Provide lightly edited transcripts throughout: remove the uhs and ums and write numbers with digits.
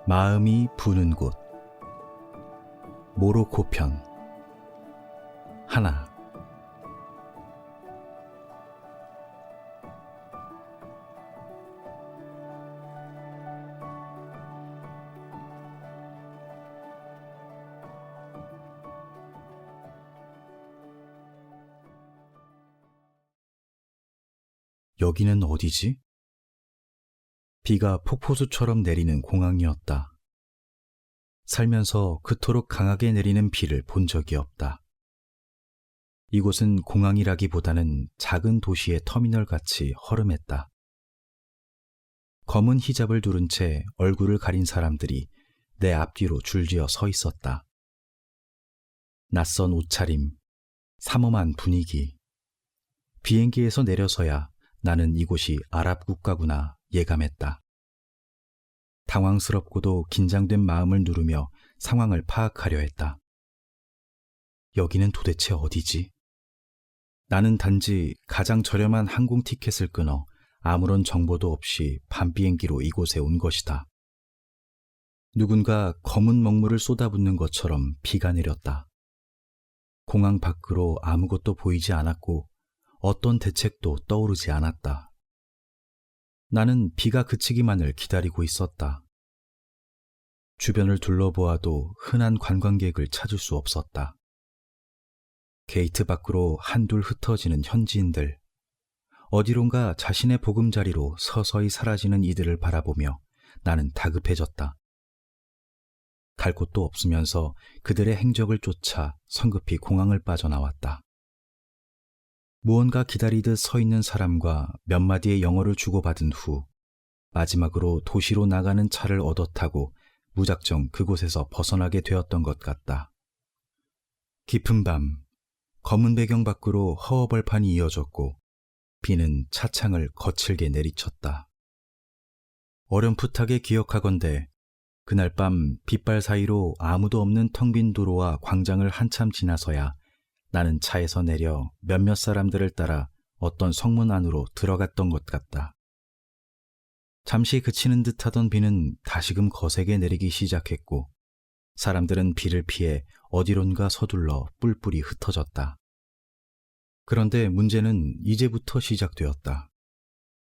마음이 부는 곳 모로코 편 하나. 여기는 어디지? 비가 폭포수처럼 내리는 공항이었다. 살면서 그토록 강하게 내리는 비를 본 적이 없다. 이곳은 공항이라기보다는 작은 도시의 터미널같이 허름했다. 검은 히잡을 두른 채 얼굴을 가린 사람들이 내 앞뒤로 줄지어 서 있었다. 낯선 옷차림, 삼엄한 분위기. 비행기에서 내려서야 나는 이곳이 아랍 국가구나 예감했다. 당황스럽고도 긴장된 마음을 누르며 상황을 파악하려 했다. 여기는 도대체 어디지? 나는 단지 가장 저렴한 항공 티켓을 끊어 아무런 정보도 없이 밤비행기로 이곳에 온 것이다. 누군가 검은 먹물을 쏟아붓는 것처럼 비가 내렸다. 공항 밖으로 아무것도 보이지 않았고 어떤 대책도 떠오르지 않았다. 나는 비가 그치기만을 기다리고 있었다. 주변을 둘러보아도 흔한 관광객을 찾을 수 없었다. 게이트 밖으로 한둘 흩어지는 현지인들, 어디론가 자신의 보금자리로 서서히 사라지는 이들을 바라보며 나는 다급해졌다. 갈 곳도 없으면서 그들의 행적을 쫓아 성급히 공항을 빠져나왔다. 무언가 기다리듯 서 있는 사람과 몇 마디의 영어를 주고받은 후 마지막으로 도시로 나가는 차를 얻어 타고 무작정 그곳에서 벗어나게 되었던 것 같다. 깊은 밤, 검은 배경 밖으로 허허벌판이 이어졌고 비는 차창을 거칠게 내리쳤다. 어렴풋하게 기억하건대 그날 밤 빛발 사이로 아무도 없는 텅 빈 도로와 광장을 한참 지나서야 나는 차에서 내려 몇몇 사람들을 따라 어떤 성문 안으로 들어갔던 것 같다. 잠시 그치는 듯하던 비는 다시금 거세게 내리기 시작했고 사람들은 비를 피해 어디론가 서둘러 뿔뿔이 흩어졌다. 그런데 문제는 이제부터 시작되었다.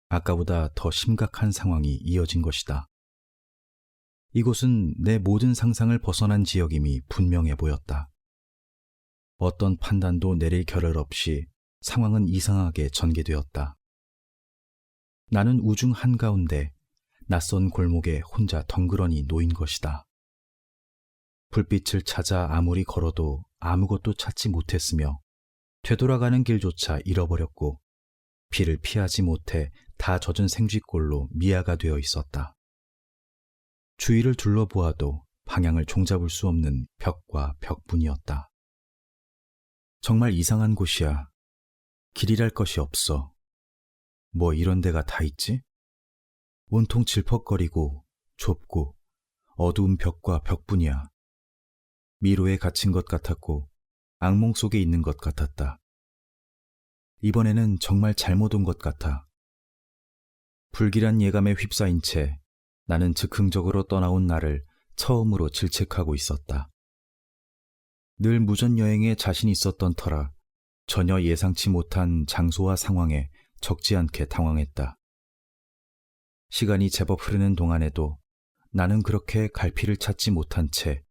아까보다 더 심각한 상황이 이어진 것이다. 이곳은 내 모든 상상을 벗어난 지역임이 분명해 보였다. 어떤 판단도 내릴 겨를 없이 상황은 이상하게 전개되었다. 나는 우중 한가운데 낯선 골목에 혼자 덩그러니 놓인 것이다. 불빛을 찾아 아무리 걸어도 아무것도 찾지 못했으며 되돌아가는 길조차 잃어버렸고 비를 피하지 못해 다 젖은 생쥐꼴로 미아가 되어 있었다. 주위를 둘러보아도 방향을 종잡을 수 없는 벽과 벽뿐이었다. 정말 이상한 곳이야. 길이랄 것이 없어. 뭐 이런 데가 다 있지? 온통 질퍽거리고 좁고 어두운 벽과 벽뿐이야. 미로에 갇힌 것 같았고 악몽 속에 있는 것 같았다. 이번에는 정말 잘못 온 것 같아. 불길한 예감에 휩싸인 채 나는 즉흥적으로 떠나온 나를 처음으로 질책하고 있었다. 늘 무전여행에 자신 있었던 터라 전혀 예상치 못한 장소와 상황에 적지 않게 당황했다. 시간이 제법 흐르는 동안에도 나는 그렇게 갈피를 찾지 못한 채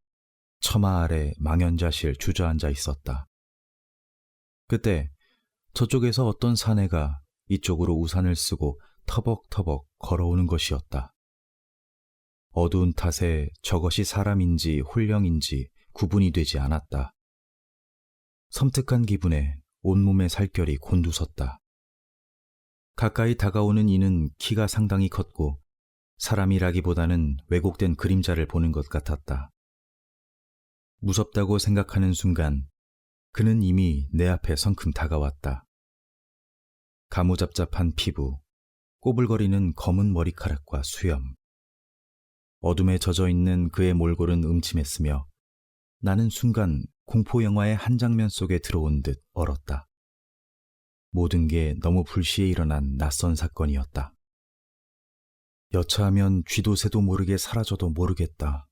처마 아래 망연자실 주저앉아 있었다. 그때 저쪽에서 어떤 사내가 이쪽으로 우산을 쓰고 터벅터벅 걸어오는 것이었다. 어두운 탓에 저것이 사람인지 홀령인지 구분이 되지 않았다. 섬뜩한 기분에 온몸의 살결이 곤두섰다. 가까이 다가오는 이는 키가 상당히 컸고 사람이라기보다는 왜곡된 그림자를 보는 것 같았다. 무섭다고 생각하는 순간 그는 이미 내 앞에 성큼 다가왔다. 가무잡잡한 피부, 꼬불거리는 검은 머리카락과 수염. 어둠에 젖어있는 그의 몰골은 음침했으며 나는 순간 공포영화의 한 장면 속에 들어온 듯 얼었다. 모든 게 너무 불시에 일어난 낯선 사건이었다. 여차하면 쥐도 새도 모르게 사라져도 모르겠다.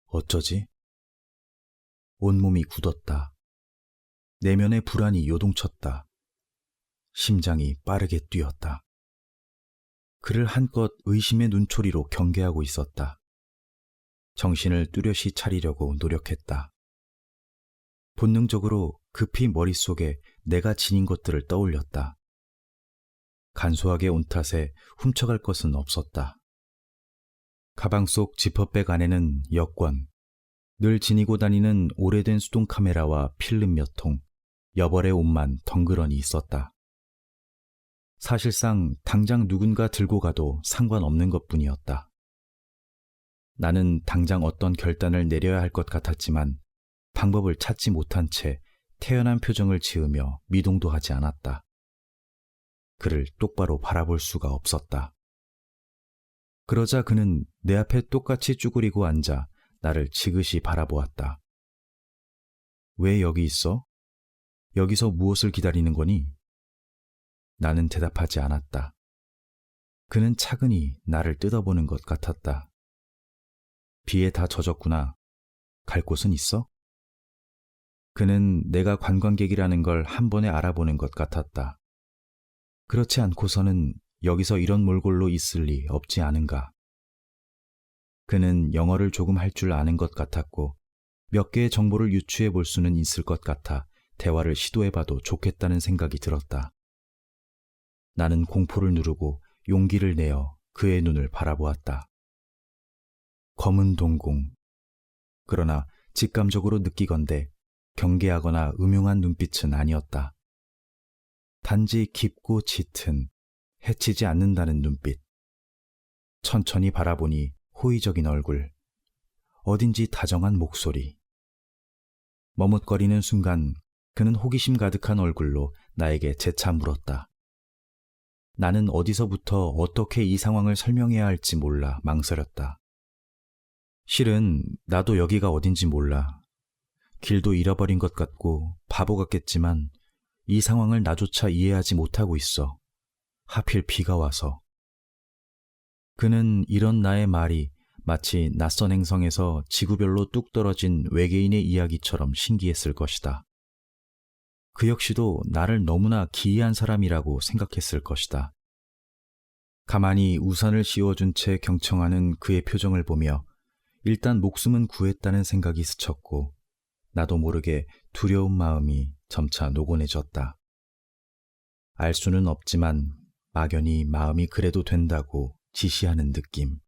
어쩌지? 온몸이 굳었다. 내면의 불안이 요동쳤다. 심장이 빠르게 뛰었다. 그를 한껏 의심의 눈초리로 경계하고 있었다. 정신을 뚜렷이 차리려고 노력했다. 본능적으로 급히 머릿속에 내가 지닌 것들을 떠올렸다. 간소하게 온 탓에 훔쳐갈 것은 없었다. 가방 속 지퍼백 안에는 여권, 늘 지니고 다니는 오래된 수동 카메라와 필름 몇 통, 여벌의 옷만 덩그러니 있었다. 사실상 당장 누군가 들고 가도 상관없는 것뿐이었다. 나는 당장 어떤 결단을 내려야 할 것 같았지만 방법을 찾지 못한 채 태연한 표정을 지으며 미동도 하지 않았다. 그를 똑바로 바라볼 수가 없었다. 그러자 그는 내 앞에 똑같이 쭈그리고 앉아 나를 지그시 바라보았다. 왜 여기 있어? 여기서 무엇을 기다리는 거니? 나는 대답하지 않았다. 그는 차근히 나를 뜯어보는 것 같았다. 비에 다 젖었구나. 갈 곳은 있어? 그는 내가 관광객이라는 걸 한 번에 알아보는 것 같았다. 그렇지 않고서는 여기서 이런 몰골로 있을 리 없지 않은가. 그는 영어를 조금 할 줄 아는 것 같았고 몇 개의 정보를 유추해 볼 수는 있을 것 같아 대화를 시도해봐도 좋겠다는 생각이 들었다. 나는 공포를 누르고 용기를 내어 그의 눈을 바라보았다. 검은 동공. 그러나 직감적으로 느끼건대 경계하거나 음흉한 눈빛은 아니었다. 단지 깊고 짙은, 해치지 않는다는 눈빛. 천천히 바라보니 호의적인 얼굴, 어딘지 다정한 목소리. 머뭇거리는 순간 그는 호기심 가득한 얼굴로 나에게 재차 물었다. 나는 어디서부터 어떻게 이 상황을 설명해야 할지 몰라 망설였다. 실은 나도 여기가 어딘지 몰라. 길도 잃어버린 것 같고 바보 같겠지만 이 상황을 나조차 이해하지 못하고 있어. 하필 비가 와서. 그는 이런 나의 말이 마치 낯선 행성에서 지구별로 뚝 떨어진 외계인의 이야기처럼 신기했을 것이다. 그 역시도 나를 너무나 기이한 사람이라고 생각했을 것이다. 가만히 우산을 씌워준 채 경청하는 그의 표정을 보며 일단 목숨은 구했다는 생각이 스쳤고 나도 모르게 두려운 마음이 점차 노곤해졌다. 알 수는 없지만 막연히 마음이 그래도 된다고 지시하는 느낌.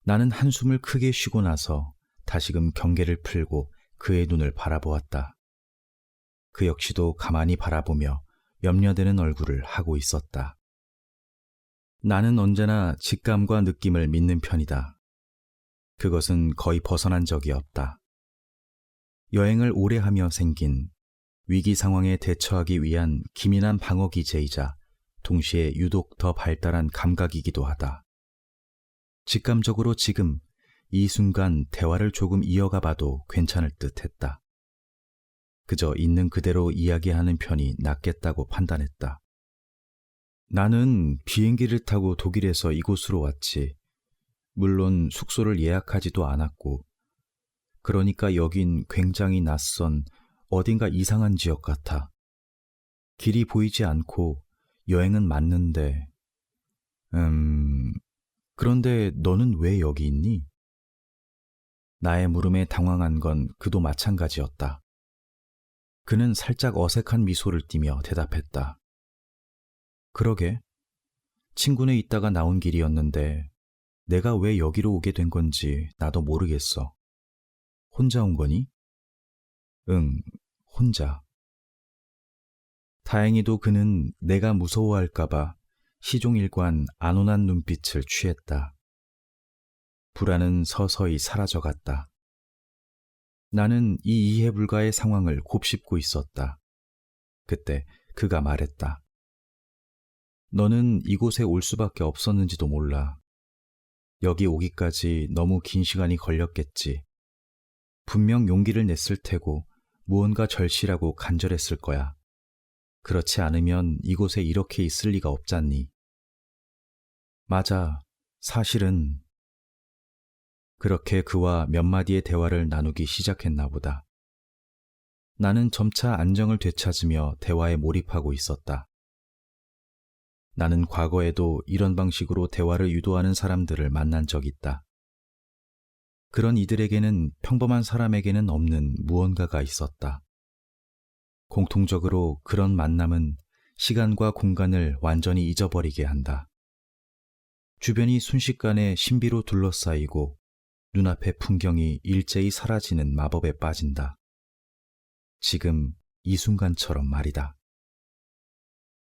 나는 한숨을 크게 쉬고 나서 다시금 경계를 풀고 그의 눈을 바라보았다. 그 역시도 가만히 바라보며 염려되는 얼굴을 하고 있었다. 나는 언제나 직감과 느낌을 믿는 편이다. 그것은 거의 벗어난 적이 없다. 여행을 오래 하며 생긴 위기 상황에 대처하기 위한 기민한 방어 기제이자 동시에 유독 더 발달한 감각이기도 하다. 직감적으로 지금 이 순간 대화를 조금 이어가 봐도 괜찮을 듯 했다. 그저 있는 그대로 이야기하는 편이 낫겠다고 판단했다. 나는 비행기를 타고 독일에서 이곳으로 왔지. 물론 숙소를 예약하지도 않았고, 그러니까 여긴 굉장히 낯선 어딘가 이상한 지역 같아. 길이 보이지 않고 여행은 맞는데, 그런데 너는 왜 여기 있니? 나의 물음에 당황한 건 그도 마찬가지였다. 그는 살짝 어색한 미소를 띠며 대답했다. 그러게, 친구네 있다가 나온 길이었는데 내가 왜 여기로 오게 된 건지 나도 모르겠어. 혼자 온 거니? 응, 혼자. 다행히도 그는 내가 무서워할까봐 시종일관 안온한 눈빛을 취했다. 불안은 서서히 사라져갔다. 나는 이 이해 불가의 상황을 곱씹고 있었다. 그때 그가 말했다. 너는 이곳에 올 수밖에 없었는지도 몰라. 여기 오기까지 너무 긴 시간이 걸렸겠지. 분명 용기를 냈을 테고 무언가 절실하고 간절했을 거야. 그렇지 않으면 이곳에 이렇게 있을 리가 없잖니. 맞아. 사실은 그렇게 그와 몇 마디의 대화를 나누기 시작했나 보다. 나는 점차 안정을 되찾으며 대화에 몰입하고 있었다. 나는 과거에도 이런 방식으로 대화를 유도하는 사람들을 만난 적 있다. 그런 이들에게는 평범한 사람에게는 없는 무언가가 있었다. 공통적으로 그런 만남은 시간과 공간을 완전히 잊어버리게 한다. 주변이 순식간에 신비로 둘러싸이고 눈앞의 풍경이 일제히 사라지는 마법에 빠진다. 지금 이 순간처럼 말이다.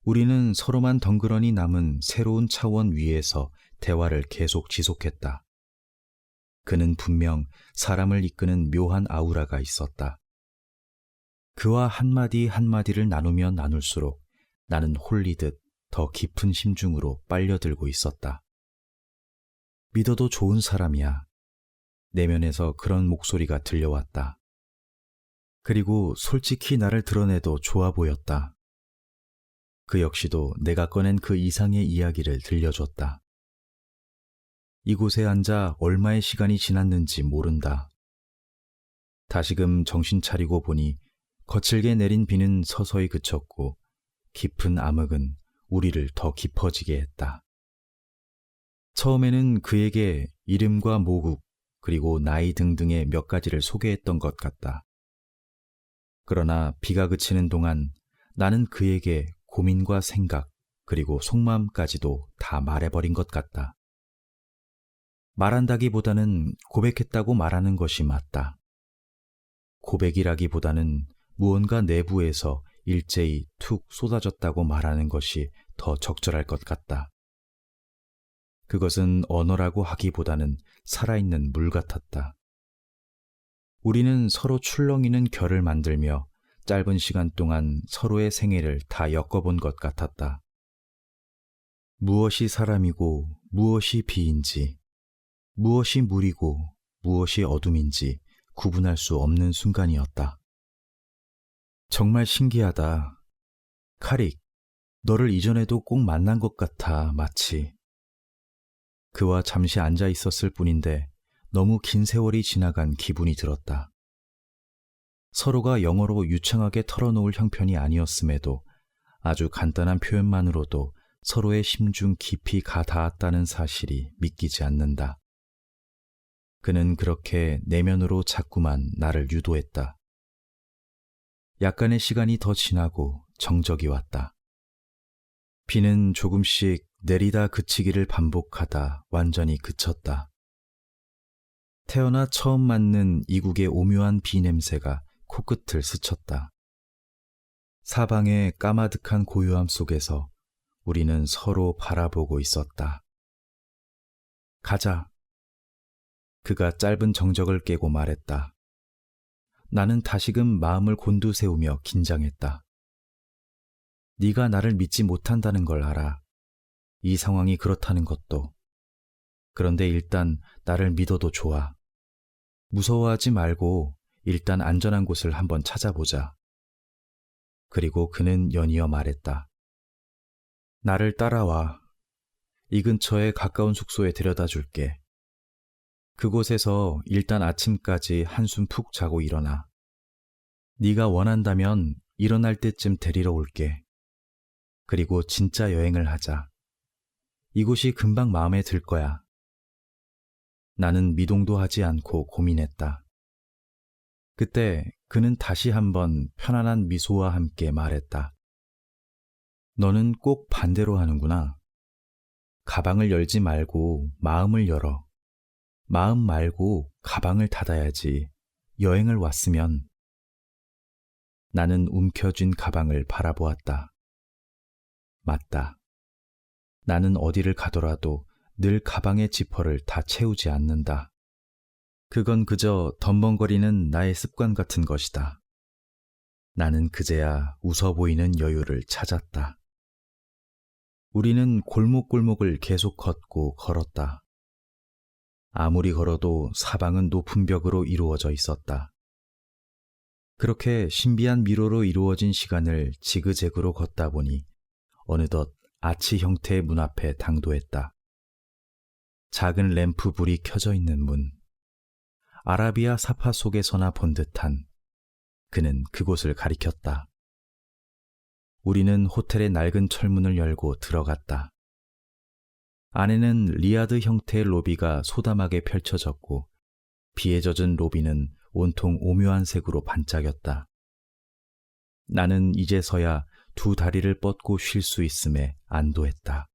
우리는 서로만 덩그러니 남은 새로운 차원 위에서 대화를 계속 지속했다. 그는 분명 사람을 이끄는 묘한 아우라가 있었다. 그와 한마디 한마디를 나누면 나눌수록 나는 홀리듯 더 깊은 심중으로 빨려들고 있었다. 믿어도 좋은 사람이야. 내면에서 그런 목소리가 들려왔다. 그리고 솔직히 나를 드러내도 좋아 보였다. 그 역시도 내가 꺼낸 그 이상의 이야기를 들려줬다. 이곳에 앉아 얼마의 시간이 지났는지 모른다. 다시금 정신 차리고 보니 거칠게 내린 비는 서서히 그쳤고 깊은 암흑은 우리를 더 깊어지게 했다. 처음에는 그에게 이름과 모국 그리고 나이 등등의 몇 가지를 소개했던 것 같다. 그러나 비가 그치는 동안 나는 그에게 고민과 생각 그리고 속마음까지도 다 말해버린 것 같다. 말한다기보다는 고백했다고 말하는 것이 맞다. 고백이라기보다는 무언가 내부에서 일제히 툭 쏟아졌다고 말하는 것이 더 적절할 것 같다. 그것은 언어라고 하기보다는 살아있는 물 같았다. 우리는 서로 출렁이는 결을 만들며 짧은 시간 동안 서로의 생애를 다 엮어본 것 같았다. 무엇이 사람이고 무엇이 비인지, 무엇이 물이고 무엇이 어둠인지 구분할 수 없는 순간이었다. 정말 신기하다. 카릭, 너를 이전에도 꼭 만난 것 같아, 마치. 그와 잠시 앉아 있었을 뿐인데 너무 긴 세월이 지나간 기분이 들었다. 서로가 영어로 유창하게 털어놓을 형편이 아니었음에도 아주 간단한 표현만으로도 서로의 심중 깊이 가 닿았다는 사실이 믿기지 않는다. 그는 그렇게 내면으로 자꾸만 나를 유도했다. 약간의 시간이 더 지나고 정적이 왔다. 비는 조금씩 내리다 그치기를 반복하다 완전히 그쳤다. 태어나 처음 맡는 이국의 오묘한 비 냄새가 코끝을 스쳤다. 사방의 까마득한 고요함 속에서 우리는 서로 바라보고 있었다. 가자. 그가 짧은 정적을 깨고 말했다. 나는 다시금 마음을 곤두세우며 긴장했다. 네가 나를 믿지 못한다는 걸 알아. 이 상황이 그렇다는 것도. 그런데 일단 나를 믿어도 좋아. 무서워하지 말고 일단 안전한 곳을 한번 찾아보자. 그리고 그는 연이어 말했다. 나를 따라와. 이 근처에 가까운 숙소에 데려다 줄게. 그곳에서 일단 아침까지 한숨 푹 자고 일어나. 네가 원한다면 일어날 때쯤 데리러 올게. 그리고 진짜 여행을 하자. 이곳이 금방 마음에 들 거야. 나는 미동도 하지 않고 고민했다. 그때 그는 다시 한번 편안한 미소와 함께 말했다. 너는 꼭 반대로 하는구나. 가방을 열지 말고 마음을 열어. 마음 말고 가방을 닫아야지. 여행을 왔으면. 나는 움켜쥔 가방을 바라보았다. 맞다. 나는 어디를 가더라도 늘 가방의 지퍼를 다 채우지 않는다. 그건 그저 덤벙거리는 나의 습관 같은 것이다. 나는 그제야 웃어 보이는 여유를 찾았다. 우리는 골목골목을 계속 걷고 걸었다. 아무리 걸어도 사방은 높은 벽으로 이루어져 있었다. 그렇게 신비한 미로로 이루어진 시간을 지그재그로 걷다 보니 어느덧 아치 형태의 문 앞에 당도했다. 작은 램프 불이 켜져 있는 문. 아라비아 사파 속에서나 본 듯한 그는 그곳을 가리켰다. 우리는 호텔의 낡은 철문을 열고 들어갔다. 안에는 리아드 형태의 로비가 소담하게 펼쳐졌고 비에 젖은 로비는 온통 오묘한 색으로 반짝였다. 나는 이제서야 두 다리를 뻗고 쉴 수 있음에 안도했다.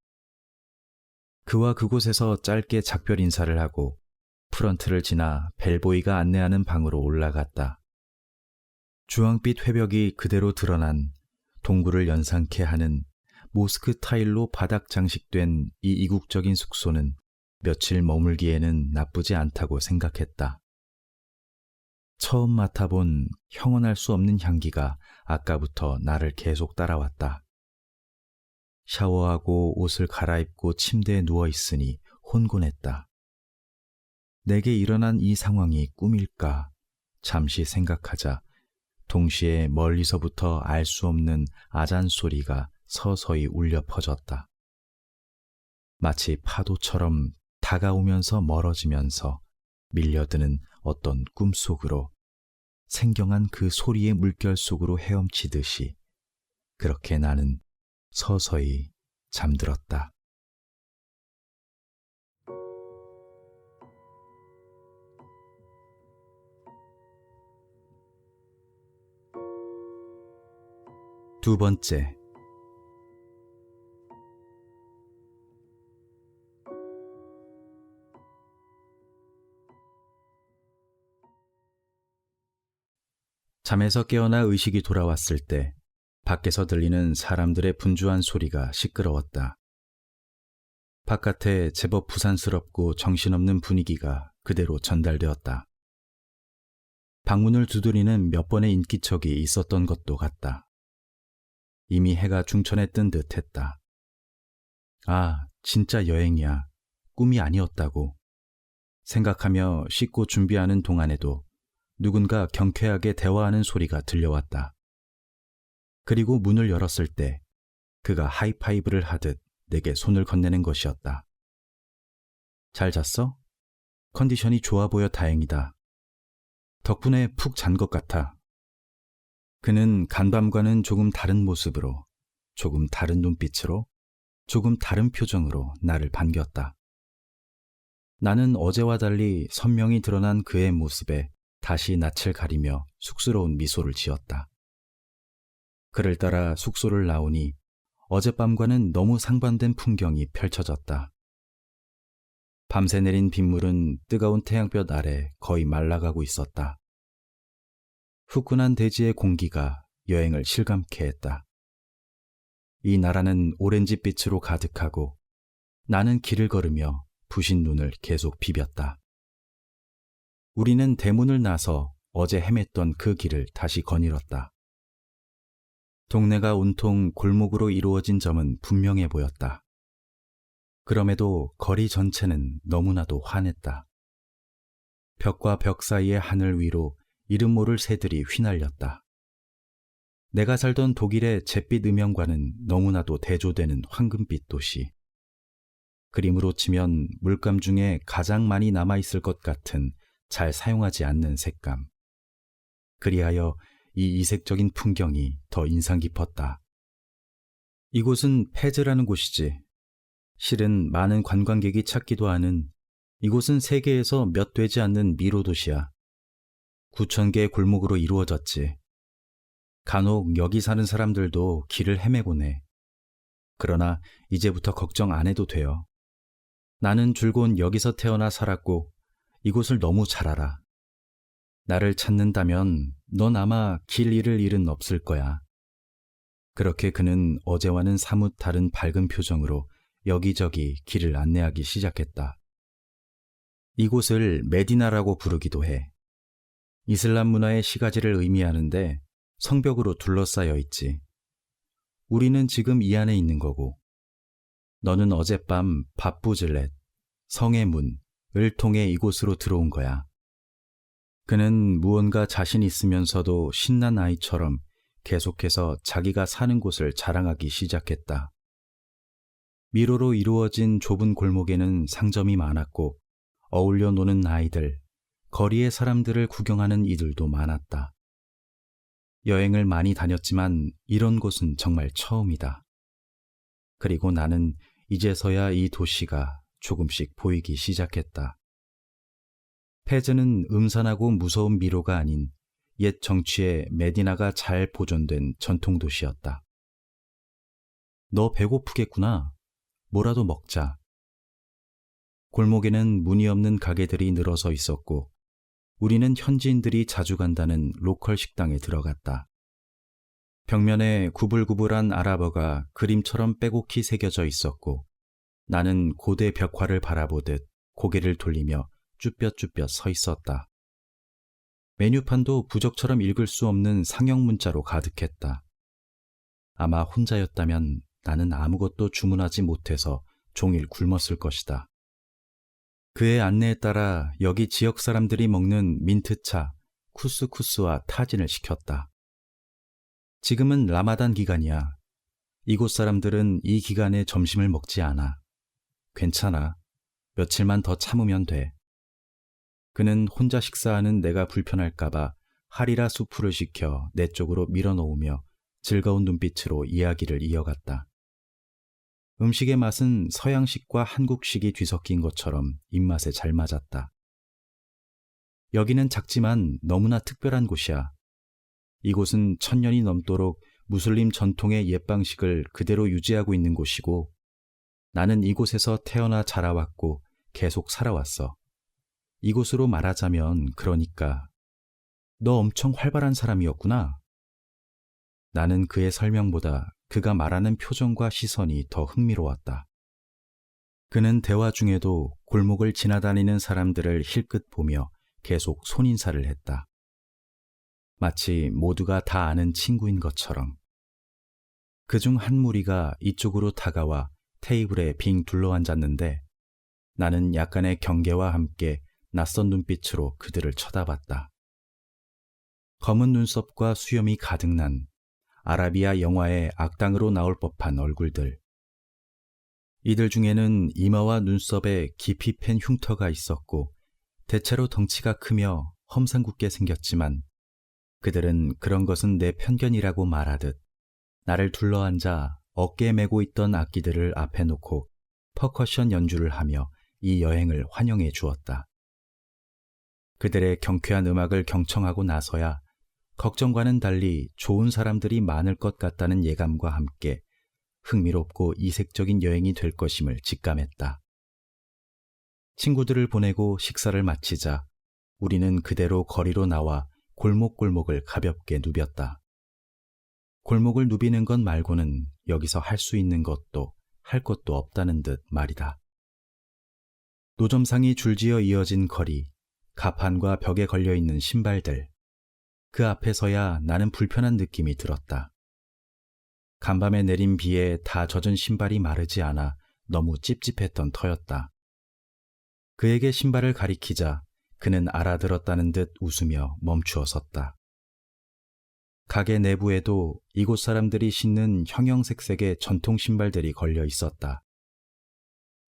그와 그곳에서 짧게 작별 인사를 하고 프런트를 지나 벨보이가 안내하는 방으로 올라갔다. 주황빛 회벽이 그대로 드러난 동굴을 연상케 하는 모스크 타일로 바닥 장식된 이 이국적인 숙소는 며칠 머물기에는 나쁘지 않다고 생각했다. 처음 맡아본 형언할 수 없는 향기가 아까부터 나를 계속 따라왔다. 샤워하고 옷을 갈아입고 침대에 누워있으니 혼곤했다. 내게 일어난 이 상황이 꿈일까 잠시 생각하자 동시에 멀리서부터 알 수 없는 아잔 소리가 서서히 울려 퍼졌다. 마치 파도처럼 다가오면서 멀어지면서 밀려드는 어떤 꿈속으로 생경한 그 소리의 물결 속으로 헤엄치듯이 그렇게 나는 서서히 잠들었다. 두 번째. 잠에서 깨어나 의식이 돌아왔을 때 밖에서 들리는 사람들의 분주한 소리가 시끄러웠다. 바깥에 제법 부산스럽고 정신없는 분위기가 그대로 전달되었다. 방문을 두드리는 몇 번의 인기척이 있었던 것도 같다. 이미 해가 중천에 뜬 듯 했다. 아, 진짜 여행이야. 꿈이 아니었다고. 생각하며 씻고 준비하는 동안에도 누군가 경쾌하게 대화하는 소리가 들려왔다. 그리고 문을 열었을 때 그가 하이파이브를 하듯 내게 손을 건네는 것이었다. 잘 잤어? 컨디션이 좋아 보여 다행이다. 덕분에 푹 잔 것 같아. 그는 간밤과는 조금 다른 모습으로, 조금 다른 눈빛으로, 조금 다른 표정으로 나를 반겼다. 나는 어제와 달리 선명히 드러난 그의 모습에 다시 낯을 가리며 쑥스러운 미소를 지었다. 그를 따라 숙소를 나오니 어젯밤과는 너무 상반된 풍경이 펼쳐졌다. 밤새 내린 빗물은 뜨거운 태양볕 아래 거의 말라가고 있었다. 후끈한 대지의 공기가 여행을 실감케 했다. 이 나라는 오렌지빛으로 가득하고 나는 길을 걸으며 부신 눈을 계속 비볐다. 우리는 대문을 나서 어제 헤맸던 그 길을 다시 거닐었다. 동네가 온통 골목으로 이루어진 점은 분명해 보였다. 그럼에도 거리 전체는 너무나도 환했다. 벽과 벽 사이의 하늘 위로 이름 모를 새들이 휘날렸다. 내가 살던 독일의 잿빛 음영과는 너무나도 대조되는 황금빛 도시. 그림으로 치면 물감 중에 가장 많이 남아있을 것 같은 잘 사용하지 않는 색감. 그리하여 이 이색적인 풍경이 더 인상 깊었다. 이곳은 페즈라는 곳이지. 실은 많은 관광객이 찾기도 하는 이곳은 세계에서 몇 되지 않는 미로 도시야. 9,000개의 골목으로 이루어졌지. 간혹 여기 사는 사람들도 길을 헤매곤 해. 그러나 이제부터 걱정 안 해도 돼요. 나는 줄곧 여기서 태어나 살았고 이곳을 너무 잘 알아. 나를 찾는다면 넌 아마 길 잃을 일은 없을 거야. 그렇게 그는 어제와는 사뭇 다른 밝은 표정으로 여기저기 길을 안내하기 시작했다. 이곳을 메디나라고 부르기도 해. 이슬람 문화의 시가지를 의미하는데 성벽으로 둘러싸여 있지. 우리는 지금 이 안에 있는 거고 너는 어젯밤 바부질렛, 성의 문을 통해 이곳으로 들어온 거야. 그는 무언가 자신 있으면서도 신난 아이처럼 계속해서 자기가 사는 곳을 자랑하기 시작했다. 미로로 이루어진 좁은 골목에는 상점이 많았고 어울려 노는 아이들, 거리의 사람들을 구경하는 이들도 많았다. 여행을 많이 다녔지만 이런 곳은 정말 처음이다. 그리고 나는 이제서야 이 도시가 조금씩 보이기 시작했다. 페즈는 음산하고 무서운 미로가 아닌 옛 정취의 메디나가 잘 보존된 전통 도시였다. 너 배고프겠구나. 뭐라도 먹자. 골목에는 문이 없는 가게들이 늘어서 있었고 우리는 현지인들이 자주 간다는 로컬 식당에 들어갔다. 벽면에 구불구불한 아랍어가 그림처럼 빼곡히 새겨져 있었고 나는 고대 벽화를 바라보듯 고개를 돌리며 쭈뼛쭈뼛 서 있었다. 메뉴판도 부적처럼 읽을 수 없는 상형 문자로 가득했다. 아마 혼자였다면 나는 아무것도 주문하지 못해서 종일 굶었을 것이다. 그의 안내에 따라 여기 지역 사람들이 먹는 민트차, 쿠스쿠스와 타진을 시켰다. 지금은 라마단 기간이야. 이곳 사람들은 이 기간에 점심을 먹지 않아. 괜찮아. 며칠만 더 참으면 돼. 그는 혼자 식사하는 내가 불편할까봐 하리라 수프를 시켜 내 쪽으로 밀어놓으며 즐거운 눈빛으로 이야기를 이어갔다. 음식의 맛은 서양식과 한국식이 뒤섞인 것처럼 입맛에 잘 맞았다. 여기는 작지만 너무나 특별한 곳이야. 이곳은 1000년이 넘도록 무슬림 전통의 옛 방식을 그대로 유지하고 있는 곳이고 나는 이곳에서 태어나 자라왔고 계속 살아왔어. 이곳으로 말하자면 그러니까 너 엄청 활발한 사람이었구나. 나는 그의 설명보다 그가 말하는 표정과 시선이 더 흥미로웠다. 그는 대화 중에도 골목을 지나다니는 사람들을 힐끗 보며 계속 손인사를 했다. 마치 모두가 다 아는 친구인 것처럼. 그중 한 무리가 이쪽으로 다가와 테이블에 빙 둘러앉았는데 나는 약간의 경계와 함께 낯선 눈빛으로 그들을 쳐다봤다. 검은 눈썹과 수염이 가득난 아라비아 영화의 악당으로 나올 법한 얼굴들. 이들 중에는 이마와 눈썹에 깊이 팬 흉터가 있었고 대체로 덩치가 크며 험상궂게 생겼지만 그들은 그런 것은 내 편견이라고 말하듯 나를 둘러앉아 어깨에 메고 있던 악기들을 앞에 놓고 퍼커션 연주를 하며 이 여행을 환영해 주었다. 그들의 경쾌한 음악을 경청하고 나서야 걱정과는 달리 좋은 사람들이 많을 것 같다는 예감과 함께 흥미롭고 이색적인 여행이 될 것임을 직감했다. 친구들을 보내고 식사를 마치자 우리는 그대로 거리로 나와 골목골목을 가볍게 누볐다. 골목을 누비는 것 말고는 여기서 할 수 있는 것도 할 것도 없다는 듯 말이다. 노점상이 줄지어 이어진 거리, 가판과 벽에 걸려있는 신발들. 그 앞에서야 나는 불편한 느낌이 들었다. 간밤에 내린 비에 다 젖은 신발이 마르지 않아 너무 찝찝했던 터였다. 그에게 신발을 가리키자 그는 알아들었다는 듯 웃으며 멈추어 섰다. 가게 내부에도 이곳 사람들이 신는 형형색색의 전통 신발들이 걸려 있었다.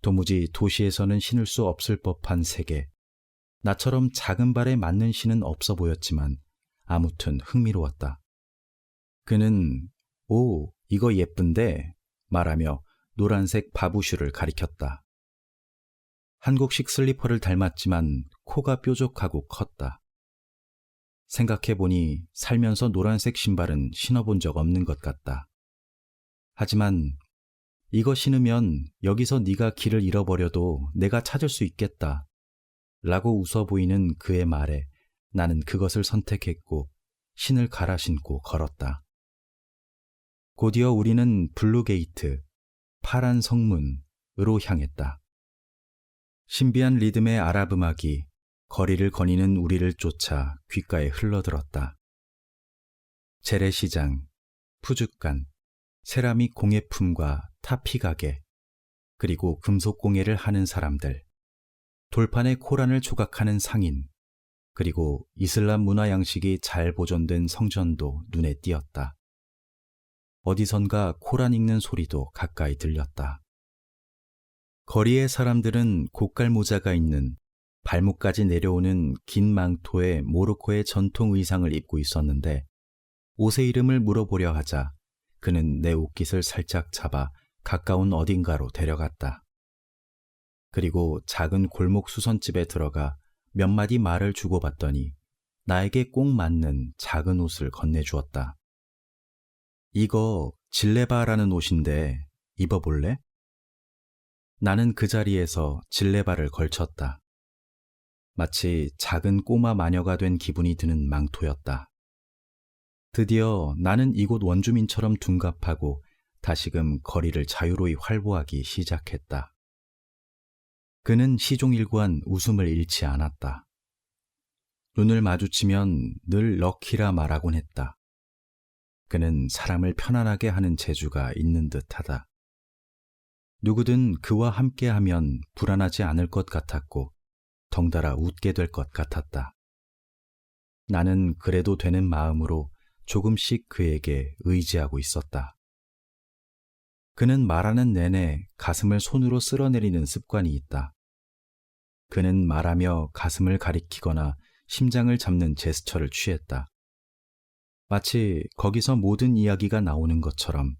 도무지 도시에서는 신을 수 없을 법한 색에 나처럼 작은 발에 맞는 신은 없어 보였지만 아무튼 흥미로웠다. 그는 오, 이거 예쁜데 말하며 노란색 바부슈를 가리켰다. 한국식 슬리퍼를 닮았지만 코가 뾰족하고 컸다. 생각해보니 살면서 노란색 신발은 신어본 적 없는 것 같다. 하지만 이거 신으면 여기서 네가 길을 잃어버려도 내가 찾을 수 있겠다. 라고 웃어 보이는 그의 말에 나는 그것을 선택했고 신을 갈아 신고 걸었다. 곧이어 우리는 블루게이트, 파란 성문으로 향했다. 신비한 리듬의 아랍 음악이 거리를 거니는 우리를 쫓아 귓가에 흘러들었다. 재래시장, 푸줏간, 세라믹 공예품과 타피 가게, 그리고 금속 공예를 하는 사람들, 돌판에 코란을 조각하는 상인, 그리고 이슬람 문화 양식이 잘 보존된 성전도 눈에 띄었다. 어디선가 코란 읽는 소리도 가까이 들렸다. 거리의 사람들은 고깔모자가 있는 발목까지 내려오는 긴 망토에 모로코의 전통 의상을 입고 있었는데 옷의 이름을 물어보려 하자 그는 내 옷깃을 살짝 잡아 가까운 어딘가로 데려갔다. 그리고 작은 골목 수선집에 들어가 몇 마디 말을 주고받더니 나에게 꼭 맞는 작은 옷을 건네주었다. 이거 질레바라는 옷인데 입어볼래? 나는 그 자리에서 질레바를 걸쳤다. 마치 작은 꼬마 마녀가 된 기분이 드는 망토였다. 드디어 나는 이곳 원주민처럼 둔갑하고 다시금 거리를 자유로이 활보하기 시작했다. 그는 시종일관 웃음을 잃지 않았다. 눈을 마주치면 늘 럭키라 말하곤 했다. 그는 사람을 편안하게 하는 재주가 있는 듯하다. 누구든 그와 함께하면 불안하지 않을 것 같았고 덩달아 웃게 될 것 같았다. 나는 그래도 되는 마음으로 조금씩 그에게 의지하고 있었다. 그는 말하는 내내 가슴을 손으로 쓸어내리는 습관이 있다. 그는 말하며 가슴을 가리키거나 심장을 잡는 제스처를 취했다. 마치 거기서 모든 이야기가 나오는 것처럼,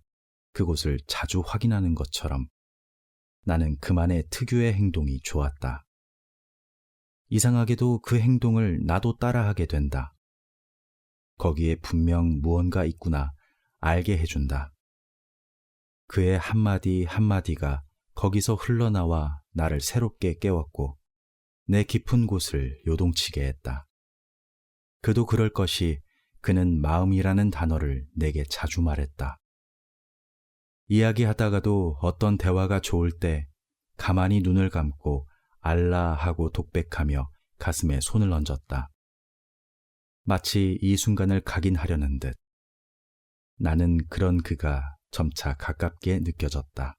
그곳을 자주 확인하는 것처럼 나는 그만의 특유의 행동이 좋았다. 이상하게도 그 행동을 나도 따라하게 된다. 거기에 분명 무언가 있구나 알게 해준다. 그의 한마디 한마디가 거기서 흘러나와 나를 새롭게 깨웠고 내 깊은 곳을 요동치게 했다. 그도 그럴 것이 그는 마음이라는 단어를 내게 자주 말했다. 이야기하다가도 어떤 대화가 좋을 때 가만히 눈을 감고 알라 하고 독백하며 가슴에 손을 얹었다. 마치 이 순간을 각인하려는 듯. 나는 그런 그가 점차 가깝게 느껴졌다.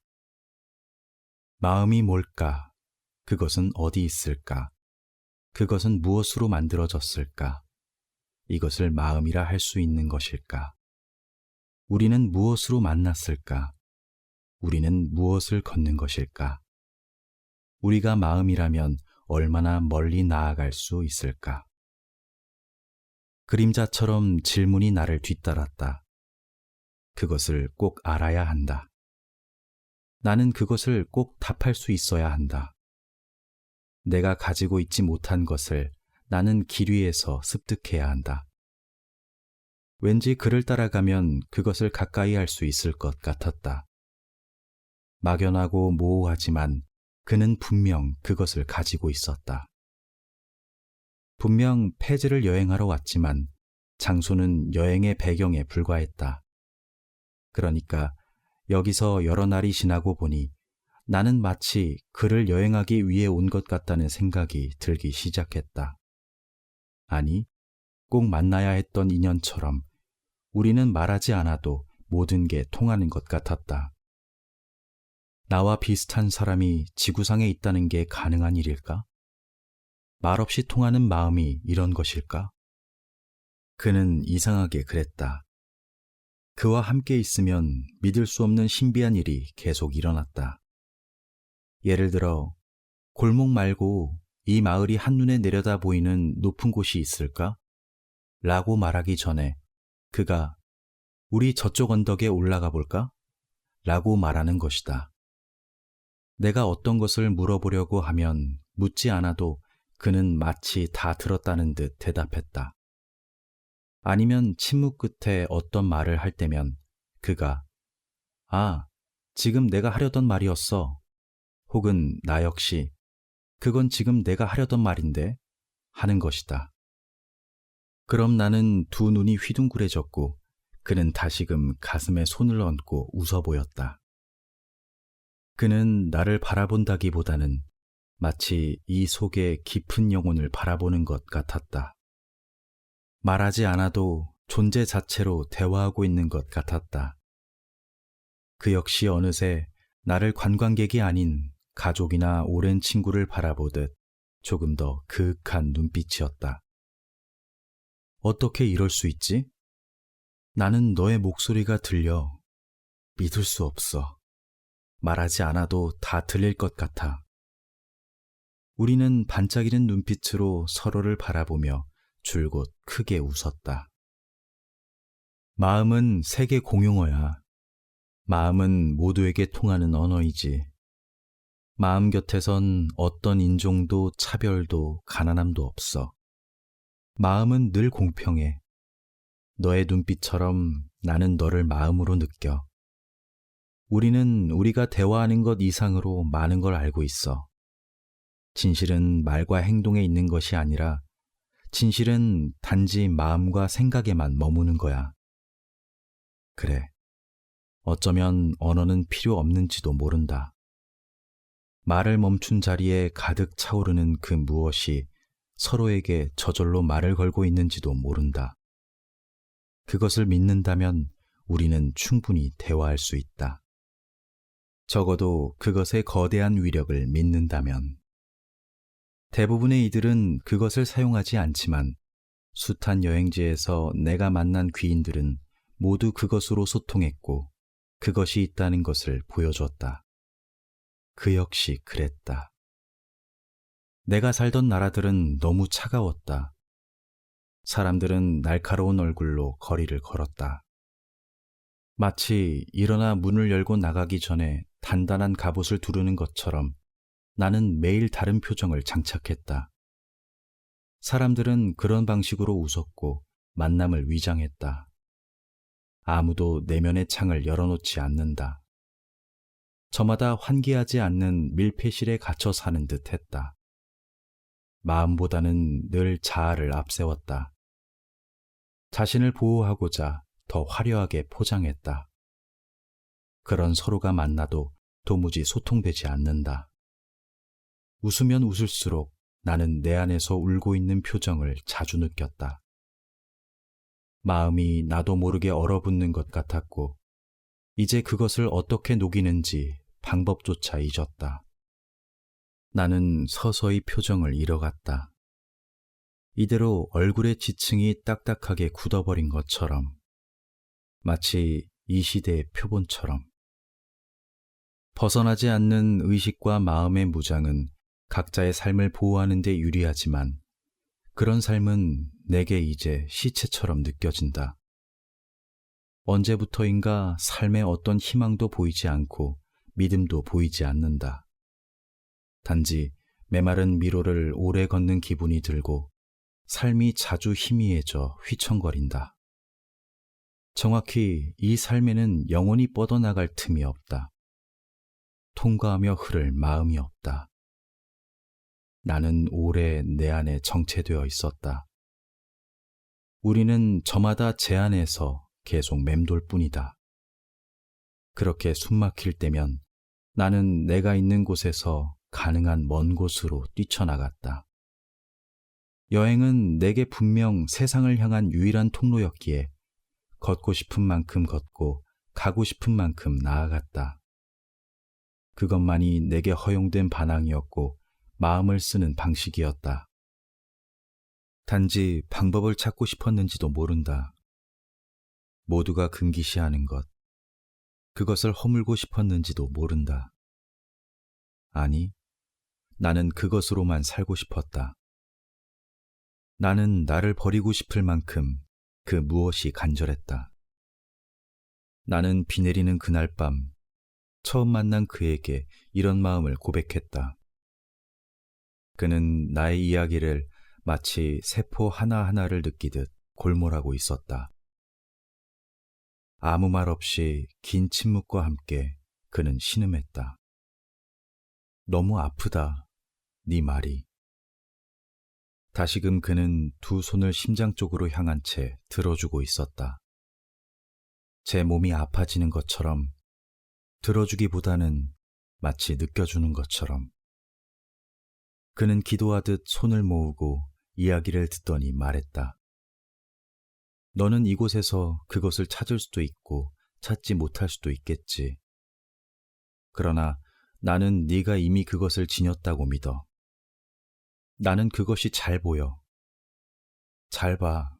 마음이 뭘까? 그것은 어디 있을까? 그것은 무엇으로 만들어졌을까? 이것을 마음이라 할 수 있는 것일까? 우리는 무엇으로 만났을까? 우리는 무엇을 걷는 것일까? 우리가 마음이라면 얼마나 멀리 나아갈 수 있을까? 그림자처럼 질문이 나를 뒤따랐다. 그것을 꼭 알아야 한다. 나는 그것을 꼭 답할 수 있어야 한다. 내가 가지고 있지 못한 것을 나는 길 위에서 습득해야 한다. 왠지 그를 따라가면 그것을 가까이 할 수 있을 것 같았다. 막연하고 모호하지만 그는 분명 그것을 가지고 있었다. 분명 폐즈를 여행하러 왔지만 장소는 여행의 배경에 불과했다. 그러니까 여기서 여러 날이 지나고 보니 나는 마치 그를 여행하기 위해 온 것 같다는 생각이 들기 시작했다. 아니, 꼭 만나야 했던 인연처럼 우리는 말하지 않아도 모든 게 통하는 것 같았다. 나와 비슷한 사람이 지구상에 있다는 게 가능한 일일까? 말없이 통하는 마음이 이런 것일까? 그는 이상하게 그랬다. 그와 함께 있으면 믿을 수 없는 신비한 일이 계속 일어났다. 예를 들어 골목 말고 이 마을이 한눈에 내려다 보이는 높은 곳이 있을까? 라고 말하기 전에 그가 우리 저쪽 언덕에 올라가 볼까? 라고 말하는 것이다. 내가 어떤 것을 물어보려고 하면 묻지 않아도 그는 마치 다 들었다는 듯 대답했다. 아니면 침묵 끝에 어떤 말을 할 때면 그가 아, 지금 내가 하려던 말이었어. 혹은 나 역시 그건 지금 내가 하려던 말인데 하는 것이다. 그럼 나는 두 눈이 휘둥그레졌고 그는 다시금 가슴에 손을 얹고 웃어 보였다. 그는 나를 바라본다기보다는 마치 이 속에 깊은 영혼을 바라보는 것 같았다. 말하지 않아도 존재 자체로 대화하고 있는 것 같았다. 그 역시 어느새 나를 관광객이 아닌 가족이나 오랜 친구를 바라보듯 조금 더 그윽한 눈빛이었다. 어떻게 이럴 수 있지? 나는 너의 목소리가 들려 믿을 수 없어. 말하지 않아도 다 들릴 것 같아. 우리는 반짝이는 눈빛으로 서로를 바라보며 줄곧 크게 웃었다. 마음은 세계 공용어야. 마음은 모두에게 통하는 언어이지. 마음 곁에선 어떤 인종도 차별도 가난함도 없어. 마음은 늘 공평해. 너의 눈빛처럼 나는 너를 마음으로 느껴. 우리는 우리가 대화하는 것 이상으로 많은 걸 알고 있어. 진실은 말과 행동에 있는 것이 아니라 진실은 단지 마음과 생각에만 머무는 거야. 그래. 어쩌면 언어는 필요 없는지도 모른다. 말을 멈춘 자리에 가득 차오르는 그 무엇이 서로에게 저절로 말을 걸고 있는지도 모른다. 그것을 믿는다면 우리는 충분히 대화할 수 있다. 적어도 그것의 거대한 위력을 믿는다면. 대부분의 이들은 그것을 사용하지 않지만 숱한 여행지에서 내가 만난 귀인들은 모두 그것으로 소통했고 그것이 있다는 것을 보여줬다. 그 역시 그랬다. 내가 살던 나라들은 너무 차가웠다. 사람들은 날카로운 얼굴로 거리를 걸었다. 마치 일어나 문을 열고 나가기 전에 단단한 갑옷을 두르는 것처럼 나는 매일 다른 표정을 장착했다. 사람들은 그런 방식으로 웃었고 만남을 위장했다. 아무도 내면의 창을 열어놓지 않는다. 저마다 환기하지 않는 밀폐실에 갇혀 사는 듯 했다. 마음보다는 늘 자아를 앞세웠다. 자신을 보호하고자 더 화려하게 포장했다. 그런 서로가 만나도 도무지 소통되지 않는다. 웃으면 웃을수록 나는 내 안에서 울고 있는 표정을 자주 느꼈다. 마음이 나도 모르게 얼어붙는 것 같았고 이제 그것을 어떻게 녹이는지 방법조차 잊었다. 나는 서서히 표정을 잃어갔다. 이대로 얼굴의 지층이 딱딱하게 굳어버린 것처럼, 마치 이 시대의 표본처럼. 벗어나지 않는 의식과 마음의 무장은 각자의 삶을 보호하는 데 유리하지만 그런 삶은 내게 이제 시체처럼 느껴진다. 언제부터인가 삶에 어떤 희망도 보이지 않고 믿음도 보이지 않는다. 단지 메마른 미로를 오래 걷는 기분이 들고 삶이 자주 희미해져 휘청거린다. 정확히 이 삶에는 영원히 뻗어나갈 틈이 없다. 통과하며 흐를 마음이 없다. 나는 오래 내 안에 정체되어 있었다. 우리는 저마다 제 안에서 계속 맴돌 뿐이다. 그렇게 숨막힐 때면 나는 내가 있는 곳에서 가능한 먼 곳으로 뛰쳐나갔다. 여행은 내게 분명 세상을 향한 유일한 통로였기에 걷고 싶은 만큼 걷고 가고 싶은 만큼 나아갔다. 그것만이 내게 허용된 반항이었고 마음을 쓰는 방식이었다. 단지 방법을 찾고 싶었는지도 모른다. 모두가 금기시하는 것, 그것을 허물고 싶었는지도 모른다. 아니, 나는 그것으로만 살고 싶었다. 나는 나를 버리고 싶을 만큼 그 무엇이 간절했다. 나는 비 내리는 그날 밤 처음 만난 그에게 이런 마음을 고백했다. 그는 나의 이야기를 마치 세포 하나하나를 느끼듯 골몰하고 있었다. 아무 말 없이 긴 침묵과 함께 그는 신음했다. 너무 아프다, 네 말이. 다시금 그는 두 손을 심장 쪽으로 향한 채 들어주고 있었다. 제 몸이 아파지는 것처럼, 들어주기보다는 마치 느껴주는 것처럼. 그는 기도하듯 손을 모으고 이야기를 듣더니 말했다. 너는 이곳에서 그것을 찾을 수도 있고 찾지 못할 수도 있겠지. 그러나 나는 네가 이미 그것을 지녔다고 믿어. 나는 그것이 잘 보여. 잘 봐.